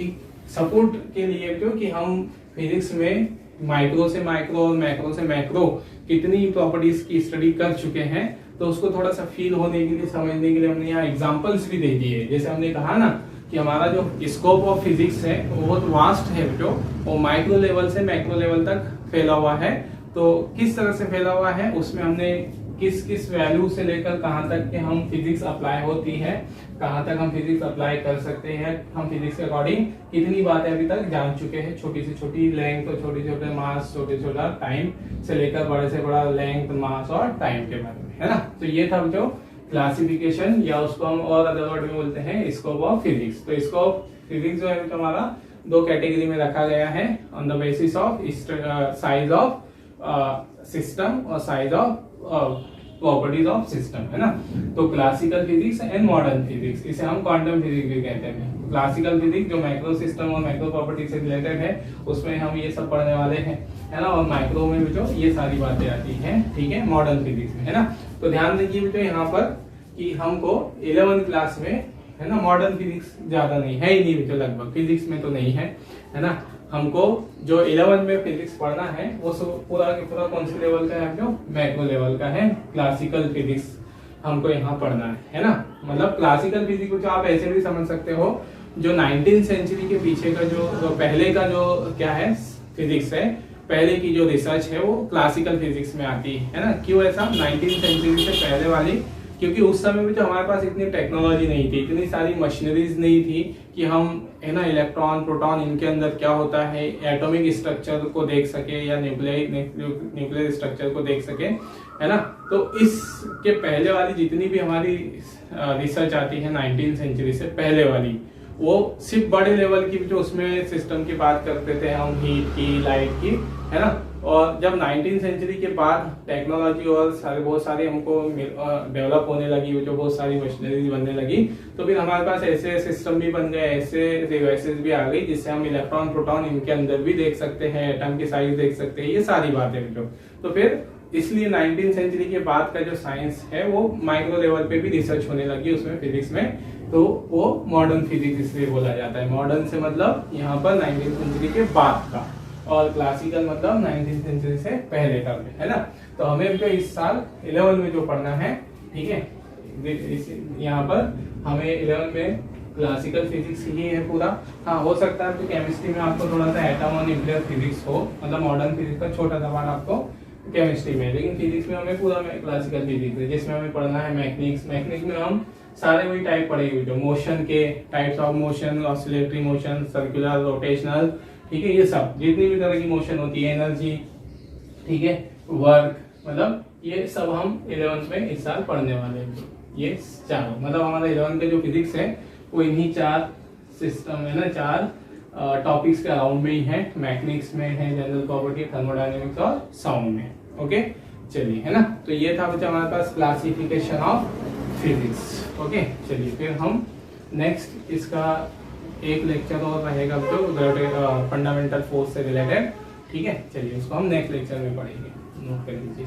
एक सपोर्ट के लिए जो कि हम फिजिक्स में माइक्रो से माइक्रो और मैक्रो से मैक्रो कितनी प्रॉपर्टीज की स्टडी कर चुके हैं, तो उसको थोड़ा सा फील होने के लिए, समझने के लिए हमने यहाँ एग्जांपल्स भी दे दिए। जैसे हमने कहा ना कि हमारा जो स्कोप ऑफ फिजिक्स है वो बहुत वास्ट है, जो वो माइक्रो लेवल से मैक्रो लेवल तक फैला हुआ है। तो किस तरह से फैला हुआ है, उसमें हमने किस किस वैल्यू से लेकर कहाँ तक के हम फिजिक्स अप्लाई होती है, कहाँ तक हम फिजिक्स अप्लाई कर सकते हैं, हम फिजिक्स के अकॉर्डिंग कितनी बातें अभी तक जान चुके हैं, छोटी से छोटी लेंथ और छोटे छोटे मास, छोटे छोटा टाइम से लेकर बड़े से बड़ा लेंथ, मास और टाइम के बारे में, है ना। तो ये था जो क्लासिफिकेशन, या उसको हम और अदर वर्ड में बोलते हैं स्कोप ऑफ फिजिक्स। तो स्कोप फिजिक्स जो है हमारा 2 कैटेगरी में रखा गया है, on the basis of size of system और size of properties of system, है ना। तो classical physics and modern physics, इसे हम क्वांटम फिजिक्स भी कहते हैं। क्लासिकल फिजिक्स जो मैक्रो सिस्टम और मैक्रो प्रॉपर्टीज से रिलेटेड है, उसमें हम ये सब पढ़ने वाले हैं, है ना। और माइक्रो में भी जो ये सारी बातें आती हैं, ठीक है, मॉडर्न फिजिक्स में, है ना। तो ध्यान दीजिए बेटा यहाँ पर कि हमको 11th क्लास में, है ना, मॉडर्न फिजिक्स ज्यादा नहीं है ही नहीं बेटा, लगभग फिजिक्स में तो नहीं है ना। हमको जो 11 में फिजिक्स पढ़ना है वो पूरा पूरा कौन से लेवल का है, जो मैक्रो लेवल का है। क्लासिकल फिजिक्स हमको यहाँ पढ़ना है ना। मतलब क्लासिकल फिजिक्स को आप ऐसे भी समझ सकते हो, जो 19th सेंचुरी के पीछे का जो पहले का जो क्या है फिजिक्स है, पहले की जो रिसर्च है वो क्लासिकल फिजिक्स में आती है ना। क्यों ऐसा, 19th सेंचुरी से पहले वाली, क्योंकि उस समय में जो हमारे पास इतनी टेक्नोलॉजी नहीं थी, इतनी सारी मशीनरीज नहीं थी कि हम, है ना, इलेक्ट्रॉन, प्रोटॉन, इनके अंदर क्या होता है, एटॉमिक स्ट्रक्चर को देख सके या न्यूक्लियर स्ट्रक्चर को देख सके, है ना। तो इसके पहले वाली जितनी भी हमारी रिसर्च आती है 19th सेंचुरी से पहले वाली, वो सिर्फ बड़े लेवल की, जो उसमें सिस्टम की बात करते थे हम, हीट की, लाइट की, है ना। और जब 19th सेंचुरी के बाद टेक्नोलॉजी और बहुत सारी हमको डेवलप होने लगी, जो बहुत सारी मशीनरी बनने लगी, तो फिर हमारे पास ऐसे सिस्टम भी बन गए, ऐसे डिवाइसेस भी आ गई जिससे हम इलेक्ट्रॉन, प्रोटॉन इनके अंदर भी देख सकते हैं, एटम की साइज देख सकते हैं, ये सारी बातें जो। तो फिर इसलिए 19th सेंचुरी के बाद का जो साइंस है वो माइक्रो लेवल पे भी रिसर्च होने लगी उसमें, फिजिक्स में, तो वो मॉडर्न फिजिक्स इसलिए बोला जाता है। मॉडर्न से मतलब यहाँ पर 19th सेंचुरी के बाद का, और क्लासिकल मतलब 19th सेंचुरी से पहले का, है ना। तो हमें जो इस साल 11 में जो पढ़ना है, ठीक है, यहाँ पर हमें 11 में क्लासिकल फिजिक्स ही है पूरा। हाँ, हो सकता है तो केमिस्ट्री में आपको थोड़ा सा एटम और न्यूक्लियर फिजिक्स हो, मतलब मॉडर्न फिजिक्स का छोटा सा पार्ट आपको केमिस्ट्री में, लेकिन फिजिक्स में हमें पूरा क्लासिकल फिजिक्स है, जिसमें हमें पढ़ना है मैकेनिक्स। मैकेनिक्स में हम सारे वही टाइप पढ़ेंगे, जो मोशन के types of motion, oscillatory motion, circular, rotational, ठीक है, ये सब जितनी भी तरह की मोशन होती है, एनर्जी, ठीक है, वर्क, मतलब ये सब हम 11th में इस साल पढ़ने वाले हैं। ये चारों, मतलब हमारा 11th का जो फिजिक्स है वो इन्हीं 4 सिस्टम है ना, 4 टॉपिक्स के अराउंड में ही है। मैकेनिक्स में है जनरल प्रॉपर्टी, थर्मोडायनेमिक्स और साउंड में। ओके, चलिए, है ना। तो ये था बच्चा हमारे पास क्लासिफिकेशन ऑफ फिजिक्स। ओके, चलिए फिर हम नेक्स्ट इसका एक लेक्चर और रहेगा जो फंडामेंटल फोर्स से रिलेटेड, ठीक है, चलिए उसको हम नेक्स्ट लेक्चर में पढ़ेंगे, नोट कर लीजिए।